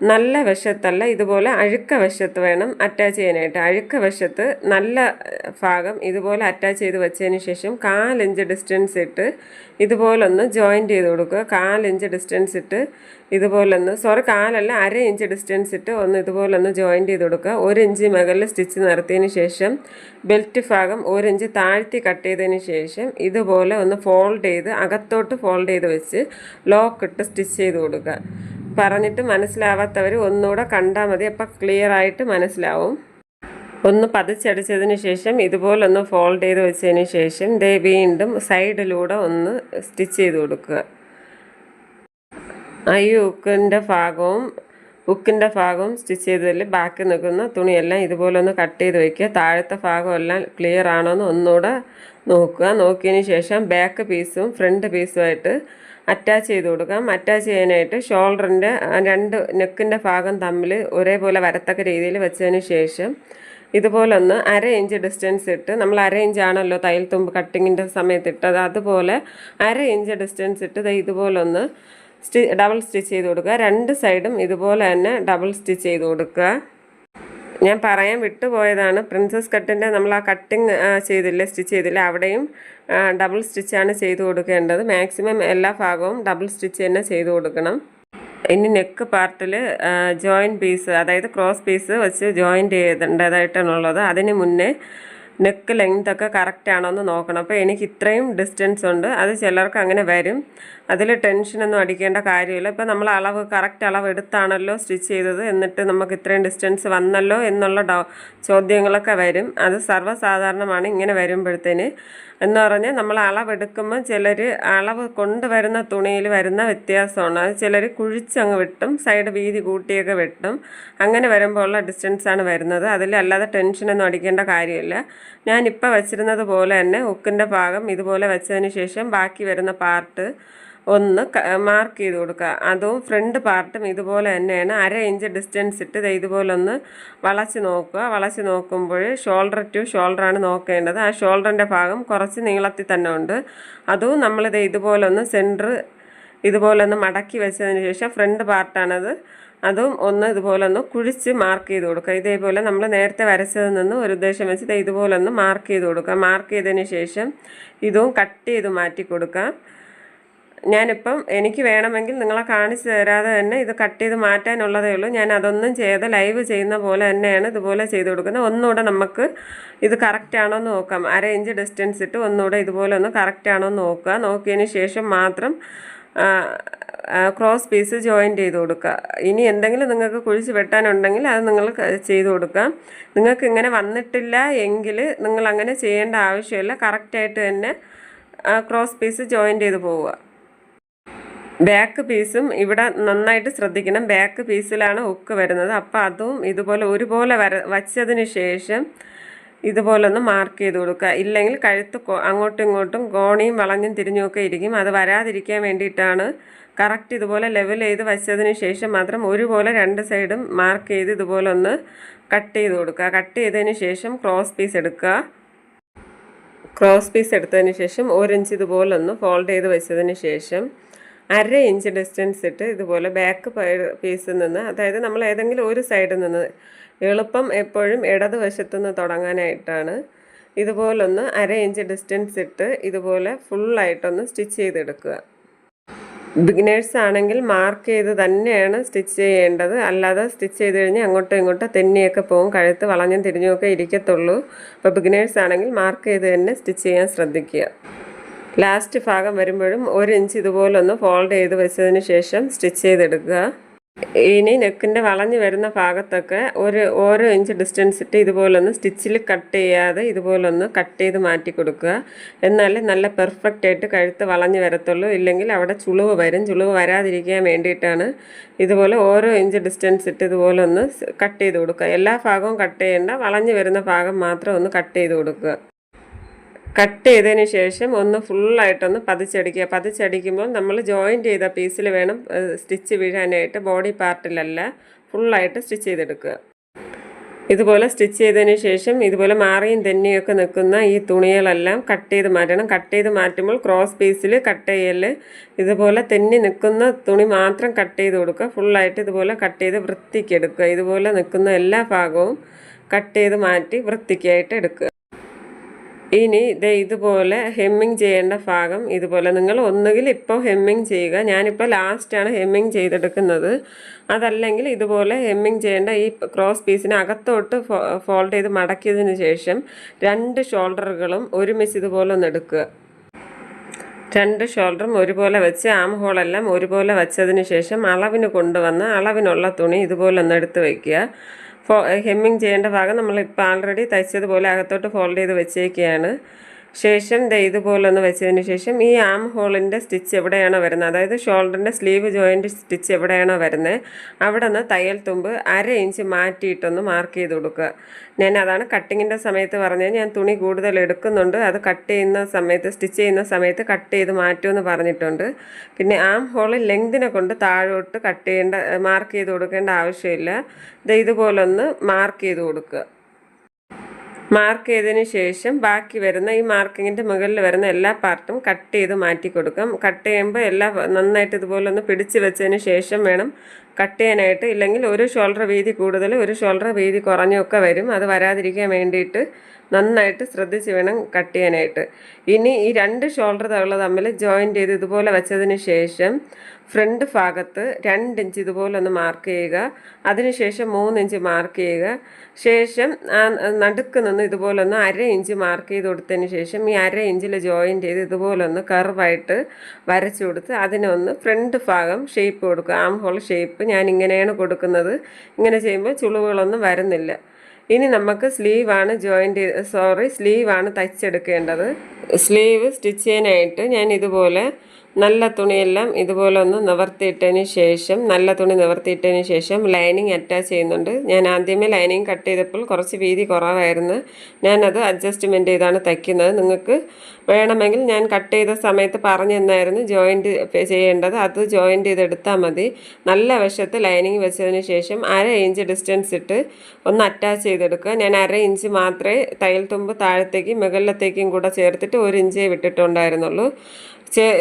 നല്ല വശത്തല്ല, ഇതുപോലെ അഴുക്ക വശത്ത് വേണം അറ്റാച്ച് ചെയ്യാനായിട്ട്. അഴുക്ക വശത്ത് നല്ല ഭാഗം ഇതുപോലെ അറ്റാച്ച് ചെയ്ത് വെച്ചതിന് ശേഷം 1/4 ഇഞ്ച് ഡിസ്റ്റൻസ് ഇട്ട് ഇതുപോലൊന്ന് ജോയിൻറ്റ് ചെയ്ത് കൊടുക്കുക. 1/4 ഇഞ്ച് ഡിസ്റ്റൻസ് ഇട്ട് ഇതുപോലൊന്ന് 1/4 ഇഞ്ച് ഡിസ്റ്റൻസ് ഇട്ട് ഒന്ന് ഇതുപോലൊന്ന് ജോയിൻറ്റ് ചെയ്ത് കൊടുക്കുക. 1 ഇഞ്ച് മുകളിൽ സ്റ്റിച്ച് നിർത്തിയതിന് ശേഷം ബെൽറ്റ് ഭാഗം 1 ഇഞ്ച് താഴ്ത്തി കട്ട് ചെയ്തതിന് ശേഷം ഇതുപോലെ ഒന്ന് ഫോൾഡ് ചെയ്ത് അകത്തോട്ട് ഫോൾഡ് ചെയ്ത് വെച്ച് ലോക്ക് ഇട്ട് സ്റ്റിച്ച് ചെയ്ത് കൊടുക്കുക. പറഞ്ഞിട്ട് മനസ്സിലാവാത്തവർ ഒന്നുകൂടെ കണ്ടാൽ മതി, അപ്പം ക്ലിയർ ആയിട്ട് മനസ്സിലാവും. ഒന്ന് പതിച്ചടിച്ചതിന് ശേഷം ഇതുപോലൊന്ന് ഫോൾഡ് ചെയ്ത് വെച്ചതിന് ശേഷം ദേ വീണ്ടും സൈഡിലൂടെ ഒന്ന് സ്റ്റിച്ച് ചെയ്ത് കൊടുക്കുക. ഈ ഹുക്കിൻ്റെ ഭാഗവും സ്റ്റിച്ച് ചെയ്തതിൽ ബാക്കി നിൽക്കുന്ന തുണിയെല്ലാം ഇതുപോലെ ഒന്ന് കട്ട് ചെയ്ത് വയ്ക്കുക. താഴത്തെ ഭാഗമെല്ലാം ക്ലിയർ ആണോ എന്ന് ഒന്നുകൂടെ നോക്കുക. നോക്കിയതിന് ശേഷം ബാക്ക് പീസും ഫ്രണ്ട് പീസുമായിട്ട് അറ്റാച്ച് ചെയ്ത് കൊടുക്കാം. അറ്റാച്ച് ചെയ്യാനായിട്ട് ഷോൾഡറിൻ്റെ 2 നെക്കിൻ്റെ ഭാഗം തമ്മിൽ ഒരേപോലെ വരത്തക്ക രീതിയിൽ വെച്ചതിന് ശേഷം ഇതുപോലൊന്ന് 1/2 ഇഞ്ച് ഡിസ്റ്റൻസ് ഇട്ട്, നമ്മൾ 1/2 ഇഞ്ചാണല്ലോ തയ്യൽ തുമ്പ് കട്ടിങ്ങിൻ്റെ സമയത്ത് ഇട്ടത്, അതുപോലെ 1/2 ഇഞ്ച് ഡിസ്റ്റൻസ് ഇട്ട് ഇതുപോലൊന്ന് ഡബിൾ സ്റ്റിച്ച് ചെയ്ത് കൊടുക്കുക. 2 സൈഡും ഇതുപോലെ തന്നെ ഡബിൾ സ്റ്റിച്ച് ചെയ്ത് കൊടുക്കുക. ഞാൻ പറയാൻ വിട്ടുപോയതാണ്, പ്രിൻസസ് കട്ടിൻ്റെ നമ്മൾ ആ കട്ടിങ് ചെയ്തില്ലേ, സ്റ്റിച്ച് ചെയ്തില്ലേ, അവിടെയും ഡബിൾ സ്റ്റിച്ചാണ് ചെയ്ത് കൊടുക്കേണ്ടത്. മാക്സിമം എല്ലാ ഭാഗവും ഡബിൾ സ്റ്റിച്ച് തന്നെ ചെയ്ത് കൊടുക്കണം. ഇനി നെക്ക് പാർട്ടിൽ ജോയിൻറ്റ് പീസ്, അതായത് ക്രോസ് പീസ് വെച്ച് ജോയിൻറ്റ് ചെയ്യേണ്ടതായിട്ടാണുള്ളത്. അതിന് മുന്നേ നെക്ക് ലെങ്തൊക്കെ കറക്റ്റ് ആണോ എന്ന് നോക്കണം. അപ്പോൾ എനിക്ക് ഇത്രയും ഡിസ്റ്റൻസ് ഉണ്ട്, അത് ചിലർക്ക് അങ്ങനെ വരും. അതിൽ ടെൻഷനൊന്നും അടിക്കേണ്ട കാര്യമില്ല. ഇപ്പോൾ നമ്മൾ കറക്റ്റ് അളവ് എടുത്താണല്ലോ സ്റ്റിച്ച് ചെയ്തത്, എന്നിട്ട് നമുക്ക് ഇത്രയും ഡിസ്റ്റൻസ് വന്നല്ലോ എന്നുള്ള ചോദ്യങ്ങളൊക്കെ വരും. അത് സർവ്വസാധാരണമാണ് ഇങ്ങനെ വരുമ്പോഴത്തേന്. എന്ന് പറഞ്ഞാൽ നമ്മൾ അളവെടുക്കുമ്പോൾ ചിലർ അളവ് കൊണ്ടുവരുന്ന തുണിയിൽ വരുന്ന വ്യത്യാസമാണ്. അത് ചിലർ കുഴിച്ചങ്ങ് വെട്ടും, സൈഡ് വീതി കൂട്ടിയൊക്കെ വെട്ടും. അങ്ങനെ വരുമ്പോൾ ഉള്ള ഡിസ്റ്റൻസാണ് വരുന്നത്. അതിലല്ലാതെ ടെൻഷനൊന്നും അടിക്കേണ്ട കാര്യമില്ല. ഞാനിപ്പോൾ വെച്ചിരുന്നത് പോലെ തന്നെ ഹുക്കിൻ്റെ ഭാഗം ഇതുപോലെ വെച്ചതിന് ശേഷം ബാക്കി വരുന്ന പാർട്ട് ഒന്ന് മാർക്ക് ചെയ്ത് കൊടുക്കുക. അതും ഫ്രണ്ട് പാർട്ടും ഇതുപോലെ തന്നെയാണ്. 1/2 ഇഞ്ച് ഡിസ്റ്റൻസ് ഇട്ട് ഇതുപോലെ ഒന്ന് വളച്ച് നോക്കുക. വളച്ച് നോക്കുമ്പോൾ ഷോൾഡർ ടു ഷോൾഡറാണ് നോക്കേണ്ടത്. ആ ഷോൾഡറിൻ്റെ ഭാഗം കുറച്ച് നീളത്തിൽ തന്നെ ഉണ്ട്. അതും നമ്മളിത് ഇതുപോലെ ഒന്ന് സെൻറ്റർ ഇതുപോലെ ഒന്ന് മടക്കി വെച്ചതിന് ശേഷം ഫ്രണ്ട് പാർട്ടാണത്, അതും ഒന്ന് ഇതുപോലെ ഒന്ന് കുഴിച്ച് മാർക്ക് ചെയ്ത് കൊടുക്കുക. ഇതേപോലെ നമ്മൾ നേരത്തെ വരച്ചതിൽ നിന്ന് ഒരു ഉദ്ദേശം വെച്ച് ഇതുപോലെ ഒന്ന് മാർക്ക് ചെയ്ത് കൊടുക്കുക. മാർക്ക് ചെയ്തതിന് ശേഷം ഇതും കട്ട് ചെയ്ത് മാറ്റി കൊടുക്കാം. ഞാനിപ്പം എനിക്ക് വേണമെങ്കിൽ നിങ്ങളെ കാണിച്ചു തരാതെ തന്നെ ഇത് കട്ട് ചെയ്ത് മാറ്റാനുള്ളതേ ഉള്ളൂ. ഞാൻ അതൊന്നും ചെയ്ത് ലൈവ് ചെയ്യുന്ന പോലെ തന്നെയാണ് ഇതുപോലെ ചെയ്ത് കൊടുക്കുന്നത്. ഒന്നുകൂടെ നമുക്ക് ഇത് കറക്റ്റ് ആണോ എന്ന് നോക്കാം. 1/2 ഇഞ്ച് ഡിസ്റ്റൻസ് ഇട്ട് ഒന്നുകൂടെ ഇതുപോലെ ഒന്ന് കറക്റ്റ് ആണോ എന്ന് നോക്കുക. നോക്കിയതിന് ശേഷം മാത്രം ക്രോസ് പീസ് ജോയിൻറ്റ് ചെയ്ത് കൊടുക്കുക. ഇനി എന്തെങ്കിലും നിങ്ങൾക്ക് കുഴിച്ച് വെട്ടാനുണ്ടെങ്കിൽ അത് നിങ്ങൾ ചെയ്ത് കൊടുക്കാം. നിങ്ങൾക്ക് ഇങ്ങനെ വന്നിട്ടില്ല എങ്കിൽ നിങ്ങൾ അങ്ങനെ ചെയ്യേണ്ട ആവശ്യമില്ല. കറക്റ്റായിട്ട് തന്നെ ക്രോസ് പീസ് ജോയിൻറ്റ് ചെയ്ത് പോവുക. ബാക്ക് പീസും ഇവിടെ നന്നായിട്ട് ശ്രദ്ധിക്കണം. ബാക്ക് പീസിലാണ് ഹുക്ക് വരുന്നത്. അപ്പോൾ അതും ഇതുപോലെ ഒരുപോലെ വച്ചതിന് ശേഷം ഇതുപോലെ ഒന്ന് മാർക്ക് ചെയ്ത് കൊടുക്കുക. ഇല്ലെങ്കിൽ കഴുത്ത് അങ്ങോട്ടും ഇങ്ങോട്ടും കോണിയും വളഞ്ഞും തിരിഞ്ഞുമൊക്കെ ഇരിക്കും. അത് വരാതിരിക്കാൻ വേണ്ടിയിട്ടാണ് കറക്റ്റ് ഇതുപോലെ ലെവൽ ചെയ്ത് വച്ചതിന് ശേഷം മാത്രം ഒരുപോലെ 2 സൈഡും മാർക്ക് ചെയ്ത് ഇതുപോലെ ഒന്ന് കട്ട് ചെയ്ത് കൊടുക്കുക. കട്ട് ചെയ്തതിന് ശേഷം ക്രോസ് പീസ് എടുക്കുക. ക്രോസ് പീസ് എടുത്തതിന് ശേഷം 1 ഇഞ്ച് ഇതുപോലെ ഒന്ന് ഫോൾഡ് ചെയ്ത് വെച്ചതിന് ശേഷം 1/2 ഇഞ്ച് ഡിസ്റ്റൻസ് ഇട്ട് ഇതുപോലെ ബാക്ക് പീസിൽ നിന്ന്, അതായത് നമ്മൾ ഏതെങ്കിലും ഒരു സൈഡിൽ നിന്ന്, എളുപ്പം എപ്പോഴും ഇടതുവശത്തു നിന്ന് തുടങ്ങാനായിട്ടാണ്. ഇതുപോലൊന്ന് 1/2 ഇഞ്ച് ഡിസ്റ്റൻസ് ഇട്ട് ഇതുപോലെ ഫുള്ളായിട്ടൊന്ന് സ്റ്റിച്ച് ചെയ്തെടുക്കുക. ബിഗിനേഴ്സ് ആണെങ്കിൽ മാർക്ക് ചെയ്ത് തന്നെയാണ് സ്റ്റിച്ച് ചെയ്യേണ്ടത്. അല്ലാതെ സ്റ്റിച്ച് ചെയ്ത് കഴിഞ്ഞാൽ അങ്ങോട്ടും ഇങ്ങോട്ടും തെന്നിയൊക്കെ പോകും, കഴുത്ത് വളഞ്ഞും തിരിഞ്ഞുമൊക്കെ ഇരിക്കത്തുള്ളൂ. അപ്പോൾ ബിഗിനേഴ്സ് ആണെങ്കിൽ മാർക്ക് ചെയ്ത് തന്നെ സ്റ്റിച്ച് ചെയ്യാൻ ശ്രദ്ധിക്കുക. ലാസ്റ്റ് ഭാഗം വരുമ്പോഴും 1 ഇഞ്ച് ഇതുപോലൊന്ന് ഫോൾഡ് ചെയ്ത് വെച്ചതിന് ശേഷം സ്റ്റിച്ച് ചെയ്തെടുക്കുക. ഇനി നെക്കിൻ്റെ വളഞ്ഞു വരുന്ന ഭാഗത്തൊക്കെ ഓരോ ഇഞ്ച് ഡിസ്റ്റൻസ് ഇട്ട് ഇതുപോലൊന്ന് സ്റ്റിച്ചിൽ കട്ട് ചെയ്യാതെ ഇതുപോലൊന്ന് കട്ട് ചെയ്ത് മാറ്റി കൊടുക്കുക. എന്നാലേ നല്ല പെർഫെക്റ്റ് ആയിട്ട് കഴുത്ത് വളഞ്ഞു വരത്തുള്ളൂ. ഇല്ലെങ്കിൽ അവിടെ ചുളിവ് വരും. ചുളിവ് വരാതിരിക്കാൻ വേണ്ടിയിട്ടാണ് ഇതുപോലെ ഓരോ ഇഞ്ച് ഡിസ്റ്റൻസ് ഇട്ട് ഇതുപോലൊന്ന് കട്ട് ചെയ്ത് കൊടുക്കുക. എല്ലാ ഭാഗവും കട്ട് ചെയ്യേണ്ട, വളഞ്ഞു വരുന്ന ഭാഗം മാത്രം ഒന്ന് കട്ട് ചെയ്ത് കൊടുക്കുക. കട്ട് ചെയ്തതിന് ശേഷം ഒന്ന് ഫുള്ളായിട്ടൊന്ന് പതിച്ചടിക്കുമ്പോൾ നമ്മൾ ജോയിൻറ്റ് ചെയ്ത പീസിൽ വേണം സ്റ്റിച്ച് വീഴാനായിട്ട്, ബോഡി പാർട്ടിലല്ല. ഫുള്ളായിട്ട് സ്റ്റിച്ച് ചെയ്തെടുക്കുക. ഇതുപോലെ സ്റ്റിച്ച് ചെയ്തതിന് ശേഷം ഇതുപോലെ മാറിയും തെന്നിയൊക്കെ നിൽക്കുന്ന ഈ തുണികളെല്ലാം കട്ട് ചെയ്ത് മാറ്റണം. കട്ട് ചെയ്ത് മാറ്റുമ്പോൾ ക്രോസ് പീസിൽ കട്ട് ചെയ്യൽ. ഇതുപോലെ തെന്നി നിൽക്കുന്ന തുണി മാത്രം കട്ട് ചെയ്ത് കൊടുക്കുക. ഫുള്ളായിട്ട് ഇതുപോലെ കട്ട് ചെയ്ത് വൃത്തിക്കെടുക്കുക. ഇതുപോലെ നിൽക്കുന്ന എല്ലാ ഭാഗവും കട്ട് ചെയ്ത് മാറ്റി വൃത്തിക്കായിട്ട് എടുക്കുക. ഇനി ഇതുപോലെ ഹെമ്മിങ് ചെയ്യേണ്ട ഭാഗം ഇതുപോലെ നിങ്ങൾ ഒന്നുകിൽ ഇപ്പോൾ ഹെമ്മിങ് ചെയ്യുക. ഞാനിപ്പോൾ ലാസ്റ്റാണ് ഹെമ്മിങ് ചെയ്തെടുക്കുന്നത്. അതല്ലെങ്കിൽ ഇതുപോലെ ഹെമ്മിങ് ചെയ്യേണ്ട ഈ ക്രോസ് പീസിന് അകത്തോട്ട് ഫോൾഡ് ചെയ്ത് മടക്കിയതിന് ശേഷം 2 ഷോൾഡറുകളും ഒരുമിച്ച് ഇതുപോലെ ഒന്ന് എടുക്കുക. 2 ഷോൾഡറും ഒരുപോലെ വെച്ച് ആം ഹോളെല്ലാം ഒരുപോലെ വെച്ചതിന് ശേഷം അളവിന് കൊണ്ടുവന്ന് അളവിനുള്ള തുണി ഇതുപോലെ ഒന്ന് എടുത്ത് വയ്ക്കുക. ഹെമ്മിങ് ചെയ്യേണ്ട ഭാഗം നമ്മളിപ്പോൾ ആൾറെഡി തയ്ച്ചതുപോലെ അകത്തോട്ട് ഫോൾഡ് ചെയ്ത് വെച്ചേക്കുകയാണ്. ശേഷം ഇതുപോലെ ഒന്ന് വെച്ചതിന് ശേഷം ഈ ആം ഹോളിൻ്റെ സ്റ്റിച്ച് എവിടെയാണോ വരുന്നത്, അതായത് ഷോൾഡറിൻ്റെ സ്ലീവ് ജോയിൻറ്റ് സ്റ്റിച്ച് എവിടെയാണോ വരുന്നത് അവിടെ നിന്ന് തയ്യൽ തുമ്പ് 1/2 ഇഞ്ച് മാറ്റിയിട്ടൊന്ന് മാർക്ക് ചെയ്ത് കൊടുക്കുക. ഞാൻ അതാണ് കട്ടിങ്ങിൻ്റെ സമയത്ത് പറഞ്ഞത്. ഞാൻ തുണി കൂടുതൽ എടുക്കുന്നുണ്ട്, അത് കട്ട് ചെയ്യുന്ന സമയത്ത് സ്റ്റിച്ച് ചെയ്യുന്ന സമയത്ത് കട്ട് ചെയ്ത് മാറ്റുമെന്ന് പറഞ്ഞിട്ടുണ്ട്. പിന്നെ ആം ഹോൾ ലെങ്തിനെ കൊണ്ട് താഴോട്ട് മാർക്ക് ചെയ്ത് കൊടുക്കേണ്ട ആവശ്യമില്ല. ഇതുപോലൊന്ന് മാർക്ക് ചെയ്ത് കൊടുക്കുക. മാർക്ക് ചെയ്തതിന് ശേഷം ബാക്കി വരുന്ന ഈ മാർക്കിങ്ങിൻ്റെ മുകളിൽ വരുന്ന എല്ലാ പാർട്ടും കട്ട് ചെയ്ത് മാറ്റി കൊടുക്കാം. കട്ട് ചെയ്യുമ്പോൾ നന്നായിട്ട് ഇതുപോലെ ഒന്ന് പിടിച്ച് വെച്ചതിന് ശേഷം വേണം കട്ട് ചെയ്യാനായിട്ട്. ഇല്ലെങ്കിൽ ഒരു ഷോൾഡർ വീതി കൂടുതൽ ഒരു ഷോൾഡർ വീതി കുറഞ്ഞൊക്കെ വരും. അത് വരാതിരിക്കാൻ വേണ്ടിയിട്ട് നന്നായിട്ട് ശ്രദ്ധിച്ച് വേണം കട്ട് ചെയ്യാനായിട്ട്. ഇനി ഈ 2 ഷോൾഡർ തമ്മിൽ ജോയിൻറ്റ് ചെയ്ത് ഇതുപോലെ വെച്ചതിന് ശേഷം ഫ്രണ്ട് ഭാഗത്ത് 2 ഇഞ്ച് ഇതുപോലെ ഒന്ന് മാർക്ക് ചെയ്യുക. അതിനുശേഷം 3 ഇഞ്ച് മാർക്ക് ചെയ്യുക. ശേഷം നടുക്ക് നിന്ന് ഇതുപോലെ ഒന്ന് 1/2 ഇഞ്ച് മാർക്ക് ചെയ്ത് കൊടുത്തതിന് ശേഷം ഈ 1/2 ഇഞ്ചിൽ ജോയിൻറ്റ് ചെയ്ത് ഇതുപോലെ ഒന്ന് കർവായിട്ട് വരച്ചു കൊടുത്ത് അതിനൊന്ന് ഫ്രണ്ട് ഭാഗം ഷേപ്പ് കൊടുക്കുക. ആം ഹോൾ ഷേപ്പ് ഞാൻ ഇങ്ങനെയാണ് കൊടുക്കുന്നത്. ഇങ്ങനെ ചെയ്യുമ്പോൾ ചുളിവുകളൊന്നും വരുന്നില്ല. ഇനി നമുക്ക് സ്ലീവാണ് തയ്ച്ചെടുക്കേണ്ടത്. സ്ലീവ് സ്റ്റിച്ച് ചെയ്യാനായിട്ട് ഞാൻ ഇതുപോലെ നല്ല തുണിയെല്ലാം ഇതുപോലെ ഒന്ന് നല്ല തുണി നിവർത്തിയിട്ടതിന് ശേഷം ലൈനിങ് അറ്റാച്ച് ചെയ്യുന്നുണ്ട്. ഞാൻ ആദ്യമേ ലൈനിങ് കട്ട് ചെയ്തപ്പോൾ കുറച്ച് വീതി കുറവായിരുന്നു. ഞാനത് അഡ്ജസ്റ്റ്മെൻറ്റ് ചെയ്താണ് തയ്ക്കുന്നത്. നിങ്ങൾക്ക് വേണമെങ്കിൽ ഞാൻ കട്ട് ചെയ്ത സമയത്ത് പറഞ്ഞു തന്നായിരുന്നു ജോയിൻറ്റ് ചെയ്യേണ്ടത്. അത് ജോയിൻറ്റ് ചെയ്തെടുത്താൽ മതി. നല്ല വശത്ത് ലൈനിങ് വെച്ചതിന് ശേഷം 1/2 ഇഞ്ച് ഡിസ്റ്റൻസ് ഇട്ട് ഒന്ന് അറ്റാച്ച് ചെയ്തെടുക്കുക. ഞാൻ 1/2 ഇഞ്ച് മാത്രമേ തയ്യൽ തുമ്പ് താഴത്തേക്കും മുകളിലത്തേക്കും കൂടെ ചേർത്തിട്ട് 1 ഇഞ്ചേ വിട്ടിട്ടുണ്ടായിരുന്നുള്ളൂ.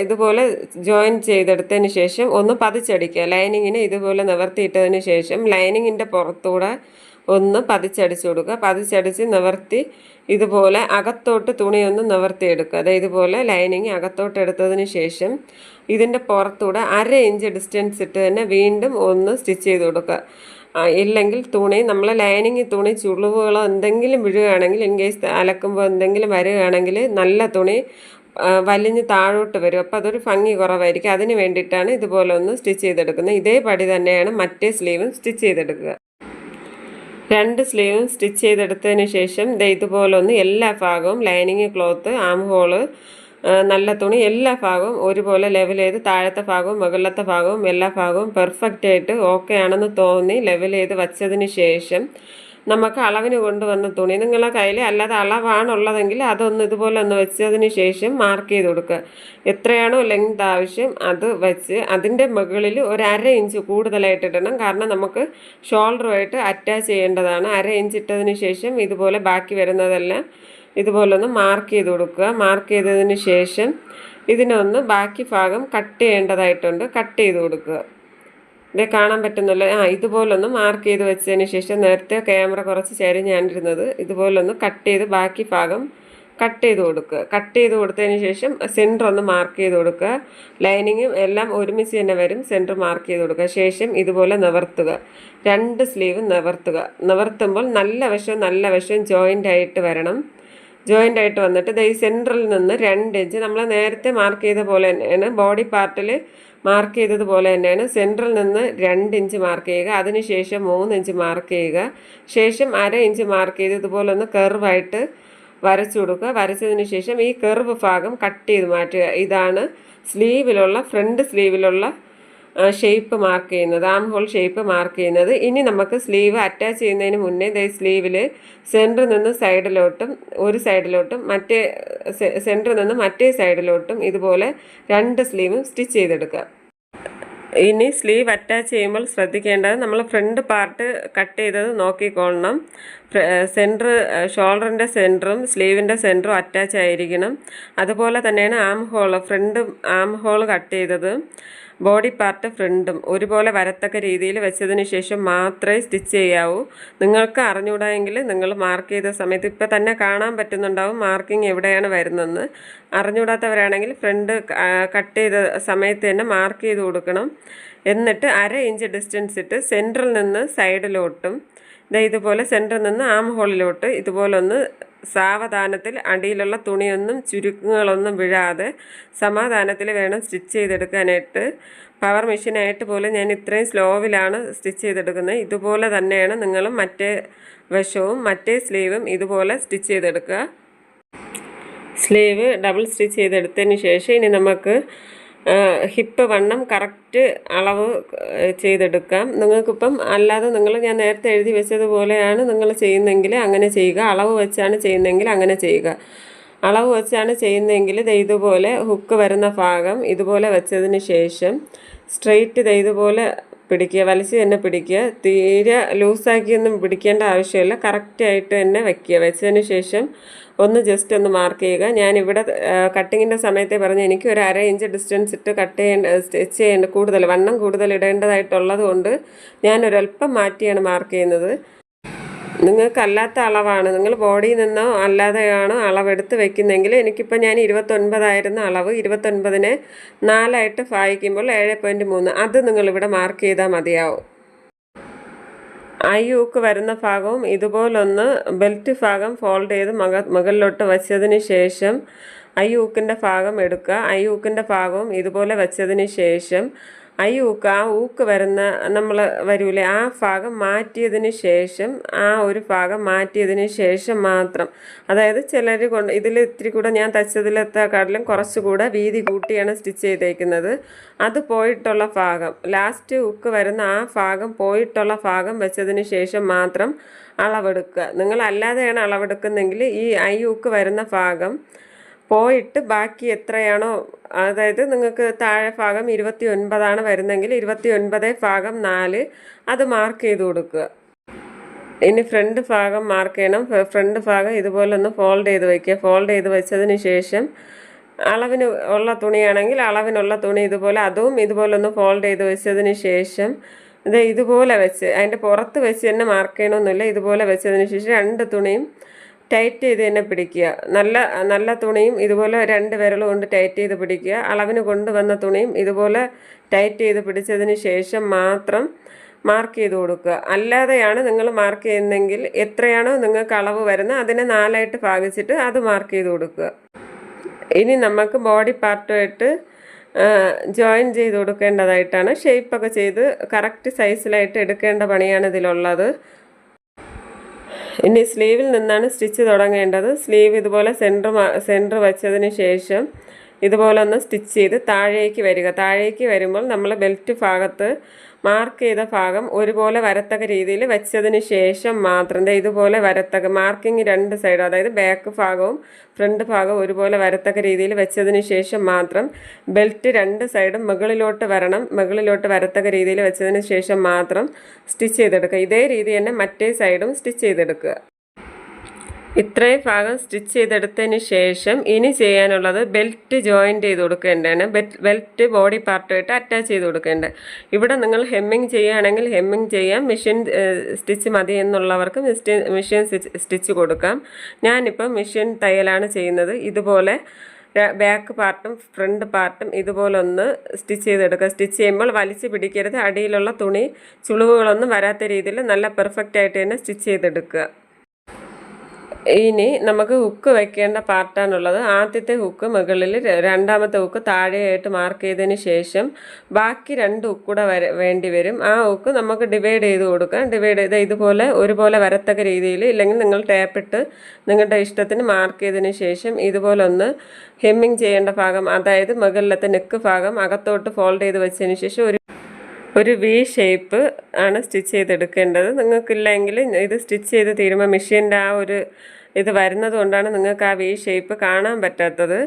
ഇതുപോലെ ജോയിൻ ചെയ്തെടുത്തതിന് ശേഷം ഒന്ന് പതിച്ചടിക്കുക. ലൈനിങ്ങിനെ ഇതുപോലെ നിവർത്തിയിട്ടതിന് ശേഷം ലൈനിങ്ങിൻ്റെ പുറത്തൂടെ ഒന്ന് പതിച്ചടിച്ചു കൊടുക്കുക. പതിച്ചടിച്ച് നിവർത്തി ഇതുപോലെ അകത്തോട്ട് തുണിയൊന്ന് നിവർത്തിയെടുക്കുക. അതായത് ഇതുപോലെ ലൈനിങ് അകത്തോട്ട് എടുത്തതിന് ശേഷം ഇതിൻ്റെ പുറത്തൂടെ 1/2 ഇഞ്ച് ഡിസ്റ്റൻസ് ഇട്ട് തന്നെ വീണ്ടും ഒന്ന് സ്റ്റിച്ച് ചെയ്ത് കൊടുക്കുക. ഇല്ലെങ്കിൽ നമ്മൾ ലൈനിങ് തുണി ചുളിവുകളോ എന്തെങ്കിലും വീഴുകയാണെങ്കിൽ, ഇൻ കേസ് അലക്കുമ്പോൾ എന്തെങ്കിലും വരികയാണെങ്കിൽ നല്ല തുണി വലിഞ്ഞ് താഴോട്ട് വരും. അപ്പോൾ അതൊരു ഭംഗി കുറവായിരിക്കും. അതിന് വേണ്ടിയിട്ടാണ് ഇതുപോലെ ഒന്ന് സ്റ്റിച്ച് ചെയ്തെടുക്കുന്നത്. ഇതേ പടി തന്നെയാണ് മറ്റേ സ്ലീവും സ്റ്റിച്ച് ചെയ്തെടുക്കുക. 2 സ്ലീവും സ്റ്റിച്ച് ചെയ്തെടുത്തതിന് ശേഷം ഇതുപോലെ ഒന്ന് എല്ലാ ഭാഗവും ലൈനിങ് ക്ലോത്ത് ആം ഹോള് നല്ല തുണി എല്ലാ ഭാഗവും ഒരുപോലെ ലെവൽ ചെയ്ത് താഴത്തെ ഭാഗവും മുകളിലത്തെ ഭാഗവും എല്ലാ ഭാഗവും പെർഫെക്റ്റ് ആയിട്ട് ഓക്കെ ആണെന്ന് തോന്നി ലെവൽ ചെയ്ത് വച്ചതിന് ശേഷം നമുക്ക് അളവിന് കൊണ്ടുവന്ന തുണി നിങ്ങളുടെ കയ്യിൽ അല്ലാതെ അളവാണുള്ളതെങ്കിൽ അതൊന്ന് ഇതുപോലെ ഒന്ന് വെച്ചതിന് ശേഷം മാർക്ക് ചെയ്ത് കൊടുക്കുക. എത്രയാണോ ലെങ്ത് ആവശ്യം അത് വെച്ച് അതിൻ്റെ മുകളിൽ 1/2 ഇഞ്ച് കൂടുതലായിട്ട് ഇടണം. കാരണം നമുക്ക് ഷോൾഡറുമായിട്ട് അറ്റാച്ച് ചെയ്യേണ്ടതാണ്. 1/2 ഇഞ്ച് ഇട്ടതിന് ശേഷം ഇതുപോലെ ബാക്കി വരുന്നതെല്ലാം ഇതുപോലെ ഒന്ന് മാർക്ക് ചെയ്ത് കൊടുക്കുക. മാർക്ക് ചെയ്തതിന് ശേഷം ഇതിനൊന്ന് ബാക്കി ഭാഗം കട്ട് ചെയ്യേണ്ടതായിട്ടുണ്ട്. കട്ട് ചെയ്ത് കൊടുക്കുക. ഇത് കാണാൻ പറ്റുന്നല്ലോ. ഇതുപോലൊന്ന് മാർക്ക് ചെയ്ത് വെച്ചതിന് ശേഷം നേരത്തെ ക്യാമറ കുറച്ച് ചരിഞ്ഞാണ്ടിരുന്നത് ഇതുപോലൊന്ന് കട്ട് ചെയ്ത് ബാക്കി ഭാഗം കട്ട് ചെയ്ത് കൊടുക്കുക. കട്ട് ചെയ്ത് കൊടുത്തതിന് ശേഷം സെൻറ്റർ ഒന്ന് മാർക്ക് ചെയ്ത് കൊടുക്കുക. ലൈനിങ്ങും എല്ലാം ഒരുമിച്ച് തന്നെ വരും. സെൻറ്റർ മാർക്ക് ചെയ്ത് കൊടുക്കുക. ശേഷം ഇതുപോലെ നിവർത്തുക. 2 സ്ലീവ് നിവർത്തുക. നിവർത്തുമ്പോൾ നല്ല വശവും ജോയിൻ്റ് ആയിട്ട് വരണം. ജോയിൻ്റ് ആയിട്ട് വന്നിട്ട് ദേ ഈ സെൻറ്ററിൽ നിന്ന് 2 ഇഞ്ച് നമ്മൾ നേരത്തെ മാർക്ക് ചെയ്ത പോലെ തന്നെയാണ് ബോഡി പാർട്ടിൽ മാർക്ക് ചെയ്തതുപോലെ തന്നെയാണ് സെൻറ്ററിൽ നിന്ന് 2 ഇഞ്ച് മാർക്ക് ചെയ്യുക, അതിനുശേഷം 3 ഇഞ്ച് മാർക്ക് ചെയ്യുക, ശേഷം 1/2 ഇഞ്ച് മാർക്ക് ചെയ്ത് ഇതുപോലെ ഒന്ന് കർവായിട്ട് വരച്ചു കൊടുക്കുക. വരച്ചതിന് ശേഷം ഈ കർവ് ഭാഗം കട്ട് ചെയ്ത് മാറ്റുക. ഇതാണ് സ്ലീവിലുള്ള ഫ്രണ്ട് സ്ലീവിലുള്ള ഷേപ്പ് മാർക്ക് ചെയ്യുന്നത്, ആം ഹോൾ ഷേപ്പ് മാർക്ക് ചെയ്യുന്നത്. ഇനി നമുക്ക് സ്ലീവ് അറ്റാച്ച് ചെയ്യുന്നതിന് മുന്നേ ദേ സ്ലീവിൽ സെൻറ്ററിൽ നിന്ന് സൈഡിലോട്ടും ഒരു സൈഡിലോട്ടും മറ്റേ സെൻറ്ററിൽ നിന്ന് മറ്റേ സൈഡിലോട്ടും ഇതുപോലെ 2 സ്ലീവും സ്റ്റിച്ച് ചെയ്തെടുക്കുക. ഇനി സ്ലീവ് അറ്റാച്ച് ചെയ്യുമ്പോൾ ശ്രദ്ധിക്കേണ്ടത് നമ്മൾ ഫ്രണ്ട് പാർട്ട് കട്ട് ചെയ്തത് നോക്കിക്കൊള്ളണം. സെൻറ്റർ ഷോൾഡറിൻ്റെ സെൻറ്ററും സ്ലീവിൻ്റെ സെൻറ്ററും അറ്റാച്ച് ആയിരിക്കണം. അതുപോലെ തന്നെയാണ് arm hole, front arm hole cut ചെയ്തത് ബോഡി പാർട്ട് ഫ്രണ്ടും ഒരുപോലെ വരത്തക്ക രീതിയിൽ വെച്ചതിന് ശേഷം മാത്രമേ സ്റ്റിച്ച് ചെയ്യാവൂ. നിങ്ങൾക്ക് അറിഞ്ഞുകൂടായെങ്കിൽ നിങ്ങൾ മാർക്ക് ചെയ്ത സമയത്ത് ഇപ്പം തന്നെ കാണാൻ പറ്റുന്നുണ്ടാവും മാർക്കിംഗ് എവിടെയാണ് വരുന്നതെന്ന്. അറിഞ്ഞുകൂടാത്തവരാണെങ്കിൽ ഫ്രണ്ട് കട്ട് ചെയ്ത സമയത്ത് തന്നെ മാർക്ക് ചെയ്ത് കൊടുക്കണം. എന്നിട്ട് 1/2 ഇഞ്ച് ഡിസ്റ്റൻസ് ഇട്ട് സെൻറ്ററിൽ നിന്ന് സൈഡിലോട്ടും ഇതുപോലെ സെൻറ്ററിൽ നിന്ന് ആം ഹോളിലോട്ട് ഇതുപോലെ ഒന്ന് സാവധാനത്തിൽ അടിയിലുള്ള തുണിയൊന്നും ചുരുക്കങ്ങളൊന്നും വീഴാതെ സമാധാനത്തിൽ വേണം സ്റ്റിച്ച് ചെയ്തെടുക്കാനായിട്ട്. പവർ മെഷീനായിട്ട് പോലും ഞാൻ ഇത്രയും സ്ലോവിലാണ് സ്റ്റിച്ച് ചെയ്തെടുക്കുന്നത്. ഇതുപോലെ തന്നെയാണ് നിങ്ങളും മറ്റേ വശവും മറ്റേ സ്ലീവും ഇതുപോലെ സ്റ്റിച്ച് ചെയ്തെടുക്കുക. സ്ലീവ് ഡബിൾ സ്റ്റിച്ച് ചെയ്തെടുത്തതിന് ശേഷം ഇനി നമുക്ക് ഹിപ്പ് വണ്ണം കറക്റ്റ് അളവ് ചെയ്തെടുക്കാം. നിങ്ങൾക്കിപ്പം അല്ലാതെ ഞാൻ നേരത്തെ എഴുതി വെച്ചതുപോലെയാണ് നിങ്ങൾ ചെയ്യുന്നതെങ്കിൽ അങ്ങനെ ചെയ്യുക. അളവ് വെച്ചാണ് ചെയ്യുന്നതെങ്കിൽ അങ്ങനെ ചെയ്യുക. അളവ് വെച്ചാണ് ചെയ്യുന്നതെങ്കിൽ ഇതുപോലെ ഹുക്ക് വരുന്ന ഭാഗം ഇതുപോലെ വെച്ചതിന് ശേഷം സ്ട്രെയിറ്റ് ഇതുപോലെ പിടിക്കുക, വലിച്ച് തന്നെ പിടിക്കുക. തീരെ ലൂസാക്കിയൊന്നും പിടിക്കേണ്ട ആവശ്യമില്ല, കറക്റ്റായിട്ട് തന്നെ വയ്ക്കുക. വെച്ചതിന് ശേഷം ഒന്ന് ജസ്റ്റ് ഒന്ന് മാർക്ക് ചെയ്യുക. ഞാനിവിടെ കട്ടിങ്ങിൻ്റെ സമയത്തെ പറഞ്ഞ് എനിക്ക് ഒരു 1/2 ഇഞ്ച് ഡിസ്റ്റൻസ് ഇട്ട് സ്റ്റിച്ച് ചെയ്യേണ്ട വണ്ണം കൂടുതൽ ഇടേണ്ടതായിട്ടുള്ളത് കൊണ്ട് ഞാനൊരല്പം മാറ്റിയാണ് മാർക്ക് ചെയ്യുന്നത്. നിങ്ങൾക്കല്ലാത്ത അളവാണ്, നിങ്ങൾ ബോഡിയിൽ നിന്നോ അല്ലാതെയാണോ അളവെടുത്ത് വെക്കുന്നതെങ്കിൽ എനിക്കിപ്പോൾ ഞാൻ 29 അളവ് 29നെ 4 ഭാഗിക്കുമ്പോൾ 7.3 അത് നിങ്ങളിവിടെ മാർക്ക് ചെയ്താൽ മതിയാവും. ഹൂക്ക് വരുന്ന ഭാഗവും ഇതുപോലൊന്ന് ബെൽറ്റ് ഭാഗം ഫോൾഡ് ചെയ്ത് മുകളിലോട്ട് വച്ചതിന് ശേഷം ഹൂക്കിൻ്റെ ഭാഗം എടുക്കുക. ഹൂക്കിൻ്റെ ഭാഗവും ഇതുപോലെ വെച്ചതിന് ശേഷം ഊക്ക് വരുന്ന നമ്മൾ വരൂലേ ആ ഭാഗം മാറ്റിയതിന് ശേഷം ഒരു ഭാഗം മാറ്റിയതിന് ശേഷം മാത്രം, അതായത് ചിലർ ഇതിൽ ഇത്തിരി കൂടെ ഞാൻ തച്ചതിലെത്താക്കാട്ടിലും കുറച്ചുകൂടെ വീതി കൂട്ടിയാണ് സ്റ്റിച്ച് ചെയ്തേക്കുന്നത്. അത് പോയിട്ടുള്ള ഭാഗം ലാസ്റ്റ് ഊക്ക് വരുന്ന ഭാഗം പോയിട്ടുള്ള ഭാഗം വെച്ചതിന് ശേഷം മാത്രം അളവെടുക്കുക. നിങ്ങൾ അല്ലാതെയാണ് അളവെടുക്കുന്നെങ്കിൽ ഈ ഊക്ക് വരുന്ന ഭാഗം പോയിട്ട് ബാക്കി എത്രയാണോ, അതായത് നിങ്ങൾക്ക് താഴെ ഭാഗം 29 വരുന്നെങ്കിൽ 29/4 അത് മാർക്ക് ചെയ്ത് കൊടുക്കുക. ഇനി ഫ്രണ്ട് ഭാഗം മാർക്ക് ചെയ്യണം. ഫ്രണ്ട് ഭാഗം ഇതുപോലെ ഒന്ന് ഫോൾഡ് ചെയ്ത് വയ്ക്കുക. ഫോൾഡ് ചെയ്ത് വെച്ചതിന് ശേഷം അളവിന് ഉള്ള തുണിയാണെങ്കിൽ അളവിനുള്ള തുണി ഇതുപോലെ അതും ഇതുപോലെ ഒന്ന് ഫോൾഡ് ചെയ്ത് വെച്ചതിന് ശേഷം ഇതുപോലെ വെച്ച് അതിൻ്റെ പുറത്ത് വെച്ച് തന്നെ മാർക്ക് ചെയ്യണമെന്നില്ല. ഇതുപോലെ വെച്ചതിന് ശേഷം 2 തുണിയും ടൈറ്റ് ചെയ്ത് തന്നെ പിടിക്കുക. നല്ല തുണിയും ഇതുപോലെ 2 വിരൽ കൊണ്ട് ടൈറ്റ് ചെയ്ത് പിടിക്കുക. അളവിന് കൊണ്ടുവന്ന തുണിയും ഇതുപോലെ ടൈറ്റ് ചെയ്ത് പിടിച്ചതിന് ശേഷം മാത്രം മാർക്ക് ചെയ്ത് കൊടുക്കുക. അല്ലാതെയാണ് നിങ്ങൾ മാർക്ക് ചെയ്യുന്നതെങ്കിൽ എത്രയാണോ നിങ്ങൾക്ക് അളവ് വരുന്നത് അതിനെ 4 ഭാഗിച്ചിട്ട് അത് മാർക്ക് ചെയ്ത് കൊടുക്കുക. ഇനി നമുക്ക് ബോഡി പാർട്ടുമായിട്ട് ജോയിൻ ചെയ്ത് കൊടുക്കേണ്ടതായിട്ടാണ്. ഷേപ്പൊക്കെ ചെയ്ത് കറക്റ്റ് സൈസിലായിട്ട് എടുക്കേണ്ട പണിയാണ് ഇതിലുള്ളത്. ഇനി സ്ലീവിൽ നിന്നാണ് സ്റ്റിച്ച് തുടങ്ങേണ്ടത്. സ്ലീവ് ഇതുപോലെ സെൻറ്റർ വെച്ചതിന് ശേഷം ഇതുപോലെ ഒന്ന് സ്റ്റിച്ച് ചെയ്ത് താഴേക്ക് വരിക. താഴേക്ക് വരുമ്പോൾ നമ്മൾ ബെൽറ്റ് ഭാഗത്ത് മാർക്ക് ചെയ്ത ഭാഗം ഒരുപോലെ വരത്തക്ക രീതിയിൽ വെച്ചതിന് ശേഷം മാത്രം ഇതുപോലെ വരത്തക്ക മാർക്കിങ് 2 സൈഡും, അതായത് ബാക്ക് ഭാഗവും ഫ്രണ്ട് ഭാഗവും ഒരുപോലെ വരത്തക്ക രീതിയിൽ വെച്ചതിന് ശേഷം മാത്രം ബെൽറ്റ് 2 സൈഡും മുകളിലോട്ട് വരത്തക്ക രീതിയിൽ വെച്ചതിന് ശേഷം മാത്രം സ്റ്റിച്ച് ചെയ്തെടുക്കുക. ഇതേ രീതി തന്നെ മറ്റേ സൈഡും സ്റ്റിച്ച് ചെയ്തെടുക്കുക. ഇത്രയും ഭാഗം സ്റ്റിച്ച് ചെയ്തെടുത്തതിന് ശേഷം ഇനി ചെയ്യാനുള്ളത് ബെൽറ്റ് ജോയിൻറ്റ് ചെയ്ത് കൊടുക്കേണ്ടതാണ്. ബെൽറ്റ് ബോഡി പാർട്ടുമായിട്ട് അറ്റാച്ച് ചെയ്ത് കൊടുക്കേണ്ടത്. ഇവിടെ നിങ്ങൾ ഹെമ്മിങ് ചെയ്യുകയാണെങ്കിൽ ഹെമ്മിങ് ചെയ്യാം, മെഷീൻ സ്റ്റിച്ച് മതി എന്നുള്ളവർക്ക് മെഷീൻ സ്റ്റിച്ച് കൊടുക്കാം. ഞാനിപ്പോൾ മെഷീൻ തയ്യലാണ് ചെയ്യുന്നത്. ഇതുപോലെ ബാക്ക് പാർട്ടും ഫ്രണ്ട് പാർട്ടും ഇതുപോലെ ഒന്ന് സ്റ്റിച്ച് ചെയ്തെടുക്കുക. സ്റ്റിച്ച് ചെയ്യുമ്പോൾ വലിച്ച് പിടിക്കരുത്. അടിയിലുള്ള തുണി ചുളിവുകളൊന്നും വരാത്ത രീതിയിൽ നല്ല പെർഫെക്റ്റ് ആയിട്ട് തന്നെ സ്റ്റിച്ച് ചെയ്തെടുക്കുക. ഇനി നമുക്ക് ഹുക്ക് വെക്കേണ്ട പാർട്ടാണുള്ളത്. ആദ്യത്തെ ഹുക്ക് മുകളിൽ, രണ്ടാമത്തെ ഹുക്ക് താഴെയായിട്ട് മാർക്ക് ചെയ്തതിന് ശേഷം ബാക്കി 2 ഹുക്ക് കൂടെ വേണ്ടി വരും. ആ ഹുക്ക് നമുക്ക് ഡിവൈഡ് ചെയ്ത് കൊടുക്കാം. ഡിവൈഡ് ചെയ്ത് ഇതുപോലെ ഒരുപോലെ വരത്തക്ക രീതിയിൽ, ഇല്ലെങ്കിൽ നിങ്ങൾ ടേപ്പിട്ട് നിങ്ങളുടെ ഇഷ്ടത്തിന് മാർക്ക് ചെയ്തതിന് ശേഷം ഇതുപോലെ ഒന്ന് ഹെമ്മിങ് ചെയ്യേണ്ട ഭാഗം, അതായത് മുകളിലത്തെ നെക്ക് ഭാഗം അകത്തോട്ട് ഫോൾഡ് ചെയ്ത് വെച്ചതിന് ശേഷം ഒരു വി ഷേപ്പ് ആണ് സ്റ്റിച്ച് ചെയ്തെടുക്കേണ്ടത്. നിങ്ങൾക്കില്ലെങ്കിൽ ഇത് സ്റ്റിച്ച് ചെയ്ത് തീരുമ്പോൾ മെഷീൻ്റെ ആ ഒരു ഇത് വരുന്നത് കൊണ്ടാണ് നിങ്ങൾക്ക് ആ വി ഷേപ്പ് കാണാൻ പറ്റാത്തത്.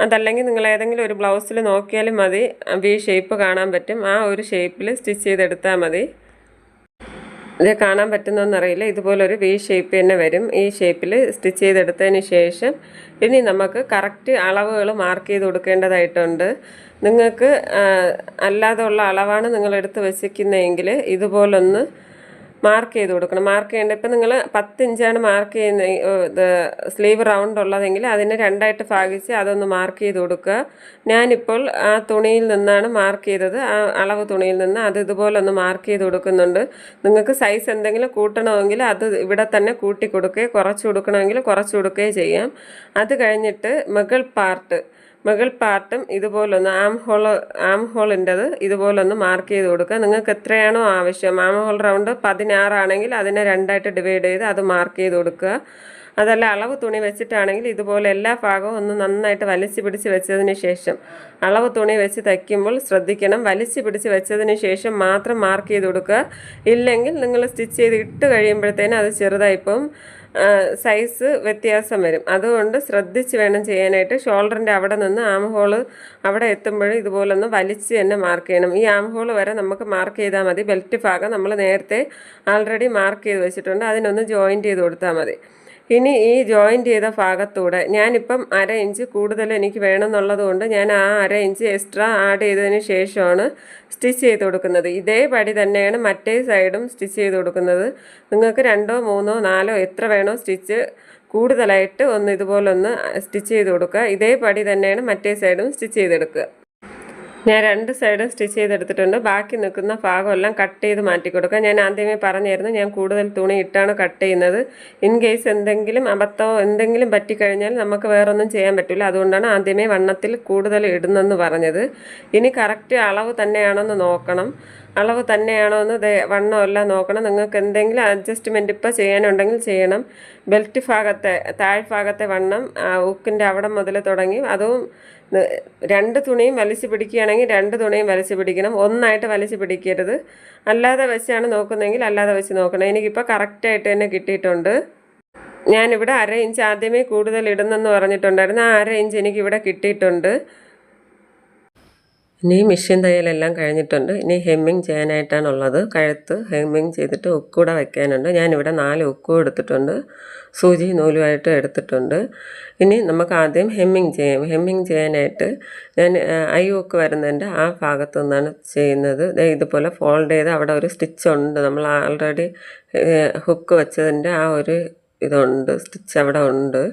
അതല്ലെങ്കിൽ നിങ്ങൾ ഏതെങ്കിലും ഒരു ബ്ലൗസിൽ നോക്കിയാലും മതി, വി ഷേപ്പ് കാണാൻ പറ്റും. ആ ഒരു ഷേപ്പിൽ സ്റ്റിച്ച് ചെയ്തെടുത്താൽ മതി. ഇത് കാണാൻ പറ്റുന്നതെന്നറിയില്ല, ഇതുപോലൊരു വി ഷേപ്പ് തന്നെ വരും. ഈ ഷേപ്പിൽ സ്റ്റിച്ച് ചെയ്തെടുത്തതിന് ശേഷം ഇനി നമുക്ക് കറക്റ്റ് അളവുകൾ മാർക്ക് ചെയ്ത് കൊടുക്കേണ്ടതായിട്ടുണ്ട്. നിങ്ങൾക്ക് അല്ലാതെ ഉള്ള അളവാണ് നിങ്ങൾ എടുത്ത് വച്ചിരിക്കുന്നതെങ്കിൽ ഇതുപോലൊന്ന് മാർക്ക് ചെയ്ത് കൊടുക്കണം. മാർക്ക് ചെയ്യേണ്ടത് ഇപ്പം നിങ്ങൾ 10 ഇഞ്ചാണ് മാർക്ക് ചെയ്യുന്ന സ്ലീവ് റൗണ്ട് ഉള്ളതെങ്കിൽ അതിനെ 2ആയിട്ട് ഭാഗിച്ച് അതൊന്ന് മാർക്ക് ചെയ്ത് കൊടുക്കുക. ഞാനിപ്പോൾ ആ തുണിയിൽ നിന്നാണ് മാർക്ക് ചെയ്തത്, ആ അളവ് തുണിയിൽ നിന്ന് അത് ഇതുപോലെ ഒന്ന് മാർക്ക് ചെയ്ത് കൊടുക്കുന്നുണ്ട്. നിങ്ങൾക്ക് സൈസ് എന്തെങ്കിലും കൂട്ടണമെങ്കിൽ അത് ഇവിടെ തന്നെ കൂട്ടി കൊടുക്കുകയോ കുറച്ച് കൊടുക്കണമെങ്കിൽ കുറച്ച് കൊടുക്കുകയോ ചെയ്യാം. അത് കഴിഞ്ഞിട്ട് മുകൾ പാർട്ടും ഇതുപോലൊന്ന് ആം ഹോളിൻ്റെത് ഇതുപോലൊന്ന് മാർക്ക് ചെയ്ത് കൊടുക്കുക. നിങ്ങൾക്ക് എത്രയാണോ ആവശ്യം, ആം ഹോൾ റൗണ്ട് 16 ആണെങ്കിൽ അതിനെ 2ആയിട്ട് ഡിവൈഡ് ചെയ്ത് അത് മാർക്ക് ചെയ്ത് കൊടുക്കുക. അതല്ല അളവ് തുണി വെച്ചിട്ടാണെങ്കിൽ ഇതുപോലെ എല്ലാ ഭാഗവും ഒന്ന് നന്നായിട്ട് വലിച്ചു പിടിച്ച് വെച്ചതിന് ശേഷം, അളവ് തുണി വെച്ച് തയ്ക്കുമ്പോൾ ശ്രദ്ധിക്കണം, വലിച്ചു പിടിച്ച് വെച്ചതിന് ശേഷം മാത്രം മാർക്ക് ചെയ്ത് കൊടുക്കുക. ഇല്ലെങ്കിൽ നിങ്ങൾ സ്റ്റിച്ച് ചെയ്ത് ഇട്ട് കഴിയുമ്പോഴത്തേനും അത് ചെറുതായിപ്പം സൈസ് വ്യത്യാസം വരും. അതുകൊണ്ട് ശ്രദ്ധിച്ച് വേണം ചെയ്യാനായിട്ട്. ഷോൾഡറിൻ്റെ അവിടെ നിന്ന് ആം ഹോള് അവിടെ എത്തുമ്പോഴും ഇതുപോലൊന്ന് വലിച്ച് തന്നെ മാർക്ക് ചെയ്യണം. ഈ ആം ഹോൾ വരെ നമുക്ക് മാർക്ക് ചെയ്താൽ മതി. ബെൽറ്റ് ഭാഗം നമ്മൾ നേരത്തെ ആൾറെഡി മാർക്ക് ചെയ്ത് വെച്ചിട്ടുണ്ട്, അതിനൊന്ന് ജോയിൻറ്റ് ചെയ്ത് കൊടുത്താൽ മതി. ഇനി ഈ ജോയിൻറ്റ് ചെയ്ത ഭാഗത്തൂടെ ഞാനിപ്പം 1/2 ഇഞ്ച് കൂടുതൽ എനിക്ക് വേണമെന്നുള്ളത് കൊണ്ട് ഞാൻ ആ 1/2 ഇഞ്ച് എക്സ്ട്രാ ആഡ് ചെയ്തതിന് ശേഷമാണ് സ്റ്റിച്ച് ചെയ്ത് കൊടുക്കുന്നത്. ഇതേപടി തന്നെയാണ് മറ്റേ സൈഡും സ്റ്റിച്ച് ചെയ്ത് കൊടുക്കുന്നത്. നിങ്ങൾക്ക് 2, 3, 4 എത്ര വേണോ സ്റ്റിച്ച് കൂടുതലായിട്ട് ഒന്ന് ഇതുപോലൊന്ന് സ്റ്റിച്ച് ചെയ്ത് കൊടുക്കുക. ഇതേപടി തന്നെയാണ് മറ്റേ സൈഡും സ്റ്റിച്ച് ചെയ്തെടുക്കുക. ഞാൻ 2 സൈഡും സ്റ്റിച്ച് ചെയ്തെടുത്തിട്ടുണ്ട്. ബാക്കി നിൽക്കുന്ന ഭാഗമെല്ലാം കട്ട് ചെയ്ത് മാറ്റി കൊടുക്കുക. ഞാൻ ആദ്യമേ പറഞ്ഞായിരുന്നു ഞാൻ കൂടുതൽ തുണി ഇട്ടാണ് കട്ട് ചെയ്യുന്നത്. ഇൻ കേസ് എന്തെങ്കിലും അബദ്ധമോ എന്തെങ്കിലും പറ്റിക്കഴിഞ്ഞാൽ നമുക്ക് വേറൊന്നും ചെയ്യാൻ പറ്റില്ല. അതുകൊണ്ടാണ് ആദ്യമേ വണ്ണത്തിൽ കൂടുതൽ ഇടുന്നെന്ന് പറഞ്ഞത്. ഇനി കറക്റ്റ് അളവ് തന്നെയാണോന്ന് നോക്കണം. അളവ് തന്നെയാണോ എന്ന് വണ്ണമെല്ലാം നോക്കണം. നിങ്ങൾക്ക് എന്തെങ്കിലും അഡ്ജസ്റ്റ്മെൻറ്റ് ഇപ്പോൾ ചെയ്യാനുണ്ടെങ്കിൽ ചെയ്യണം. ബെൽറ്റ് ഭാഗത്തെ താഴ്ഭാഗത്തെ വണ്ണം ഹുക്കിൻ്റെ അവിടെ മുതൽ തുടങ്ങി, അതും 2 തുണിയും വലിച്ചു പിടിക്കുകയാണെങ്കിൽ 2 തുണിയും വലിച്ചു പിടിക്കണം. ഒന്നായിട്ട് വലിച്ചു പിടിക്കരുത്. അല്ലാതെ വെച്ചാണ് നോക്കുന്നതെങ്കിൽ അല്ലാതെ വെച്ച് നോക്കണം. എനിക്കിപ്പോൾ കറക്റ്റായിട്ട് തന്നെ കിട്ടിയിട്ടുണ്ട്. ഞാനിവിടെ 1/2 ഇഞ്ച് ആദ്യമേ കൂടുതൽ ഇടുന്നെന്ന് പറഞ്ഞിട്ടുണ്ടായിരുന്നു. ആ 1/2 ഇഞ്ച് എനിക്കിവിടെ കിട്ടിയിട്ടുണ്ട്. ഇനി മെഷീൻ തയ്യലെല്ലാം കഴിഞ്ഞിട്ടുണ്ട്. ഇനി ഹെമ്മിങ് ചെയ്യാനായിട്ടാണുള്ളത്. കഴുത്ത് ഹെമ്മിങ് ചെയ്തിട്ട് ഹുക്ക് കൂടെ വയ്ക്കാനുണ്ട്. ഞാനിവിടെ 4 ഹുക്കും എടുത്തിട്ടുണ്ട്, സൂചി നൂലുമായിട്ട് എടുത്തിട്ടുണ്ട്. ഇനി നമുക്ക് ആദ്യം ഹെമ്മിങ് ചെയ്യാം. ഹെമ്മിങ് ചെയ്യാനായിട്ട് ഞാൻ ഐ ഹുക്ക് വരുന്നതിൻ്റെ ആ ഭാഗത്തു നിന്നാണ് ചെയ്യുന്നത്. ഇതുപോലെ ഫോൾഡ് ചെയ്ത് അവിടെ ഒരു സ്റ്റിച്ച് ഉണ്ട്, നമ്മൾ ആൾറെഡി ഹുക്ക് വെച്ചതിൻ്റെ ആ ഒരു ഇതുണ്ട്, സ്റ്റിച്ച് അവിടെ ഉണ്ട്.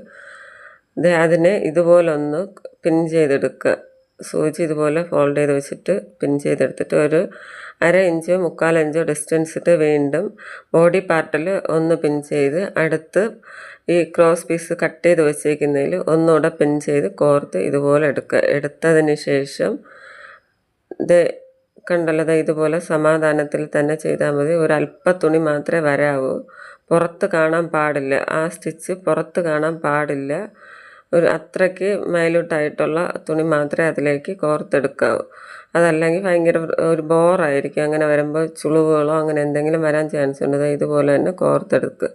അതിനെ ഇതുപോലൊന്ന് പിൻ ചെയ്തെടുക്കുക. സൂചി ഇതുപോലെ ഫോൾഡ് ചെയ്ത് വെച്ചിട്ട് പിൻ ചെയ്തെടുത്തിട്ട് ഒരു 1/2 ഇഞ്ചോ 3/4 ഇഞ്ചോ ഡിസ്റ്റൻസ് ഇട്ട് വീണ്ടും ബോഡി പാർട്ടിൽ ഒന്ന് പിൻ ചെയ്ത് അടുത്ത് ഈ ക്രോസ് പീസ് കട്ട് ചെയ്ത് വെച്ചേക്കുന്നതിൽ ഒന്നുകൂടെ പിൻ ചെയ്ത് കോർത്ത് ഇതുപോലെ എടുക്കുക. എടുത്തതിന് ശേഷം ഇത് കണ്ടല്ലത് ഇതുപോലെ സമാധാനത്തിൽ തന്നെ ചെയ്താൽ മതി. ഒരല്പ തുണി മാത്രമേ വരാവൂ, പുറത്ത് കാണാൻ പാടില്ല. ആ സ്റ്റിച്ച് പുറത്ത് കാണാൻ പാടില്ല. ഒരു അത്രയ്ക്ക് മൈല്യൂട്ടായിട്ടുള്ള തുണി മാത്രമേ അതിലേക്ക് കോർത്തെടുക്കാവൂ. അതല്ലെങ്കിൽ ഭയങ്കര ഒരു ബോറായിരിക്കും. അങ്ങനെ വരുമ്പോൾ ചുളിവുകളോ അങ്ങനെ എന്തെങ്കിലും വരാൻ ചാൻസ് ഉണ്ട്. ഇതുപോലെ തന്നെ കോർത്തെടുക്കുക.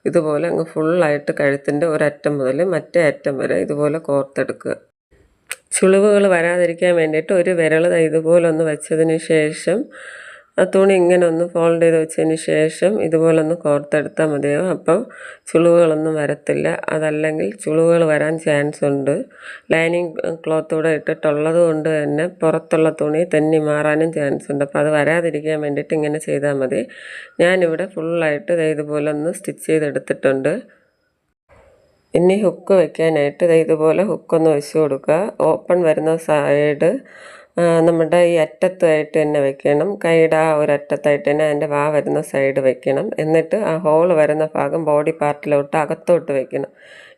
ഇതുപോലെ അങ്ങ് ഫുള്ളായിട്ട് കഴുത്തിൻ്റെ ഒരറ്റം മുതൽ മറ്റേ അറ്റം വരെ ഇതുപോലെ കോർത്തെടുക്കുക. ചുളിവുകൾ വരാതിരിക്കാൻ വേണ്ടിയിട്ട് ഒരു വിരൽ ഇതുപോലെ ഒന്ന് വെച്ചതിന് ശേഷം ആ തുണി ഇങ്ങനെ ഒന്ന് ഫോൾഡ് ചെയ്ത് വെച്ചതിന് ശേഷം ഇതുപോലെ ഒന്ന് കോർത്തെടുത്താൽ മതിയാവും. അപ്പം ചുളിവുകളൊന്നും വരത്തില്ല. അതല്ലെങ്കിൽ ചുളിവുകൾ വരാൻ ചാൻസ് ഉണ്ട്. ലൈനിങ് ക്ലോത്തൂടെ ഇട്ടിട്ടുള്ളത് കൊണ്ട് തന്നെ പുറത്തുള്ള തുണി തെന്നി മാറാനും ചാൻസ് ഉണ്ട്. അപ്പോൾ അത് വരാതിരിക്കാൻ വേണ്ടിയിട്ട് ഇങ്ങനെ ചെയ്താൽ മതി. ഞാനിവിടെ ഫുള്ളായിട്ട് ഇതുപോലെ ഒന്ന് സ്റ്റിച്ച് ചെയ്തെടുത്തിട്ടുണ്ട്. ഇനി ഹുക്ക് വയ്ക്കാനായിട്ട് ഇതുപോലെ ഹുക്കൊന്ന് വെച്ച് കൊടുക്കുക. ഓപ്പൺ വരുന്ന സൈഡ് നമ്മുടെ ഈ അറ്റത്തായിട്ട് തന്നെ വെക്കണം. കൈയുടെ ആ ഒരറ്റത്തായിട്ട് തന്നെ അതിൻ്റെ വാ വരുന്ന സൈഡ് വെക്കണം. എന്നിട്ട് ആ ഹോൾ വരുന്ന ഭാഗം ബോഡി പാർട്ടിലോട്ട് അകത്തോട്ട് വെക്കണം.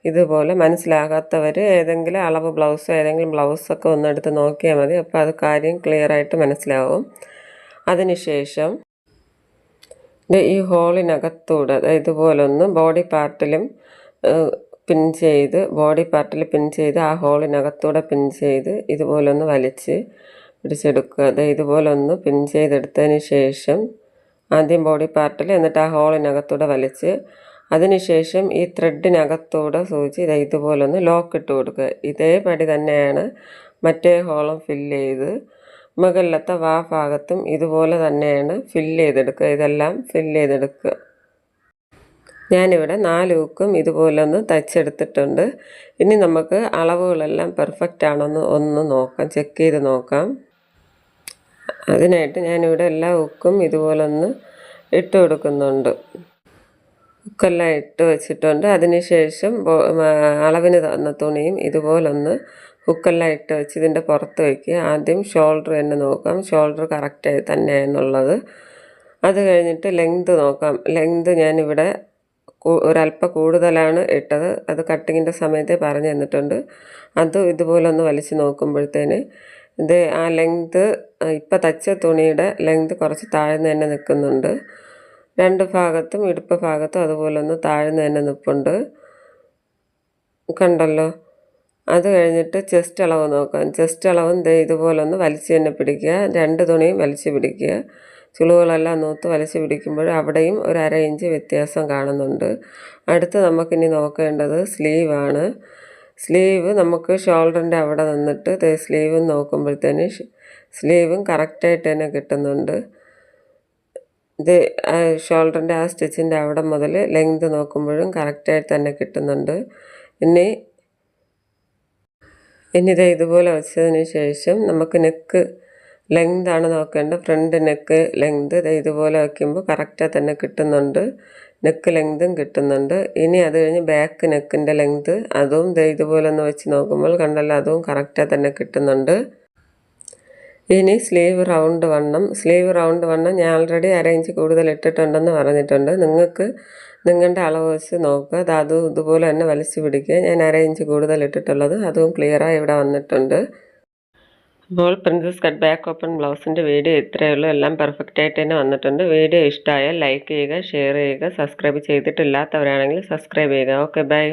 ഇതുപോലെ മനസ്സിലാകാത്തവർ ഏതെങ്കിലും അളവ് ബ്ലൗസോ ഏതെങ്കിലും ബ്ലൗസൊക്കെ ഒന്നെടുത്ത് നോക്കിയാൽ മതി. അപ്പോൾ അത് കാര്യം ക്ലിയറായിട്ട് മനസ്സിലാവും. അതിനുശേഷം ഈ ഹോളിനകത്തൂടെ ഇതുപോലൊന്ന് ബോഡി പാർട്ടിൽ പിൻ ചെയ്ത് ആ ഹോളിനകത്തൂടെ പിൻ ചെയ്ത് ഇതുപോലൊന്ന് വലിച്ച് പിടിച്ചെടുക്കുക. ഇതുപോലൊന്ന് പിൻ ചെയ്തെടുത്തതിന് ശേഷം ആദ്യം ബോഡി പാർട്ടിൽ, എന്നിട്ട് ആ ഹോളിനകത്തൂടെ വലിച്ച്, അതിനുശേഷം ഈ ത്രെഡിനകത്തൂടെ സൂചി ഇതുപോലൊന്ന് ലോക്ക് ഇട്ട് കൊടുക്കുക. ഇതേപടി തന്നെയാണ് മറ്റേ ഹോളും ഫില്ല് ചെയ്ത് മുകളിലത്തെ വാ ഭാഗത്തും ഇതുപോലെ തന്നെയാണ് ഫില്ല് ചെയ്തെടുക്കുക. ഇതെല്ലാം ഫില്ല് ചെയ്തെടുക്കുക. ഞാനിവിടെ 4 ഹുക്കും ഇതുപോലെ ഒന്ന് തയ്ച്ചെടുത്തിട്ടുണ്ട്. ഇനി നമുക്ക് അളവുകളെല്ലാം പെർഫെക്റ്റ് ആണെന്ന് ഒന്ന് നോക്കാം, ചെക്ക് ചെയ്ത് നോക്കാം. അതിനായിട്ട് ഞാനിവിടെ എല്ലാ ഹുക്കും ഇതുപോലെ ഒന്ന് ഇട്ട് കൊടുക്കുന്നുണ്ട്. ഹുക്കെല്ലാം ഇട്ട് വെച്ചിട്ടുണ്ട്. അതിനുശേഷം അളവിന് തന്ന തുണിയും ഇതുപോലൊന്ന് ഹുക്കെല്ലാം ഇട്ട് വെച്ച് ഇതിൻ്റെ പുറത്ത് വയ്ക്കുക. ആദ്യം ഷോൾഡർ തന്നെ നോക്കാം, ഷോൾഡർ കറക്റ്റായി തന്നെയാണുള്ളത്. അത് കഴിഞ്ഞിട്ട് ലെങ്ത് നോക്കാം. ലെങ്ത് ഞാനിവിടെ ഒരല്പം കൂടുതലാണ് ഇട്ടത്. അത് കട്ടിങ്ങിൻ്റെ സമയത്ത് പറഞ്ഞു തന്നിട്ടുണ്ട്. അത് ഇതുപോലെ ഒന്ന് വലിച്ച് നോക്കുമ്പോഴത്തേന് ആ ലെങ്ത് ഇപ്പം തച്ച തുണിയുടെ ലെങ്ത് കുറച്ച് താഴ്ന്ന് തന്നെ നിൽക്കുന്നുണ്ട്. 2 ഭാഗത്തും ഇടുപ്പ് ഭാഗത്തും അതുപോലെ ഒന്ന് താഴ്ന്ന് തന്നെ നിൽപ്പുണ്ട്, കണ്ടല്ലോ. അത് കഴിഞ്ഞിട്ട് ചെസ്റ്റ് അളവ് നോക്കാം. ചെസ്റ്റ് അളവും ഇതുപോലൊന്ന് വലിച്ച് തന്നെ പിടിക്കുക. 2 തുണിയും വലിച്ച് പിടിക്കുക. ചുളിവുകളെല്ലാം നൂത്ത് വലിച്ച് പിടിക്കുമ്പോൾ അവിടെയും ഒരു 1/2 ഇഞ്ച് വ്യത്യാസം കാണുന്നുണ്ട്. അടുത്ത് നമുക്കിനി നോക്കേണ്ടത് സ്ലീവാണ്. സ്ലീവ് നമുക്ക് ഷോൾഡറിൻ്റെ അവിടെ നിന്നിട്ട് സ്ലീവും നോക്കുമ്പോഴത്തേന് സ്ലീവും കറക്റ്റായിട്ട് തന്നെ കിട്ടുന്നുണ്ട്. ഷോൾഡറിൻ്റെ ആ സ്റ്റിച്ചിൻ്റെ അവിടെ മുതൽ ലെങ്ത് നോക്കുമ്പോഴും കറക്റ്റായിട്ട് തന്നെ കിട്ടുന്നുണ്ട്. ഇനി ഇതുപോലെ വെച്ചതിന് ശേഷം നമുക്ക് നെക്ക് ലെങ്താണ് നോക്കേണ്ടത്. ഫ്രണ്ട് നെക്ക് ലെങ്ത് ഇതുപോലെ വയ്ക്കുമ്പോൾ കറക്റ്റായി തന്നെ കിട്ടുന്നുണ്ട്. നെക്ക് ലെങ്തും കിട്ടുന്നുണ്ട്. ഇനി അത് കഴിഞ്ഞ് ബാക്ക് നെക്കിൻ്റെ ലെങ്ത് അതും ഇതുപോലെ ഒന്ന് വെച്ച് നോക്കുമ്പോൾ കണ്ടല്ലോ, അതും കറക്റ്റായി തന്നെ കിട്ടുന്നുണ്ട്. ഇനി സ്ലീവ് റൗണ്ട് വണ്ണം ഞാൻ ഓൾറെഡി 1/2 ഇഞ്ച് കൂടുതൽ ഇട്ടിട്ടുണ്ടെന്ന് പറഞ്ഞിട്ടുണ്ട്. നിങ്ങൾക്ക് നിങ്ങളുടെ അളവ് വെച്ച് നോക്കുക. അതും ഇതുപോലെ തന്നെ വലിച്ചു പിടിക്കുക. ഞാൻ 1/2 ഇഞ്ച് കൂടുതൽ ഇട്ടിട്ടുള്ളത് അതും ക്ലിയറായി ഇവിടെ വന്നിട്ടുണ്ട്. അപ്പോൾ പ്രിൻസസ് കട്ട് ബാക്ക് ഓപ്പൺ ബ്ലൗസിൻ്റെ വീഡിയോ ഇത്രയേ ഉള്ളൂ. എല്ലാം പെർഫെക്റ്റ് ആയിട്ട് തന്നെ വന്നിട്ടുണ്ട്. വീഡിയോ ഇഷ്ടമായാൽ ലൈക്ക് ചെയ്യുക, ഷെയർ ചെയ്യുക. സബ്സ്ക്രൈബ് ചെയ്തിട്ടില്ലാത്തവരാണെങ്കിൽ സബ്സ്ക്രൈബ് ചെയ്യുക. Okay, by.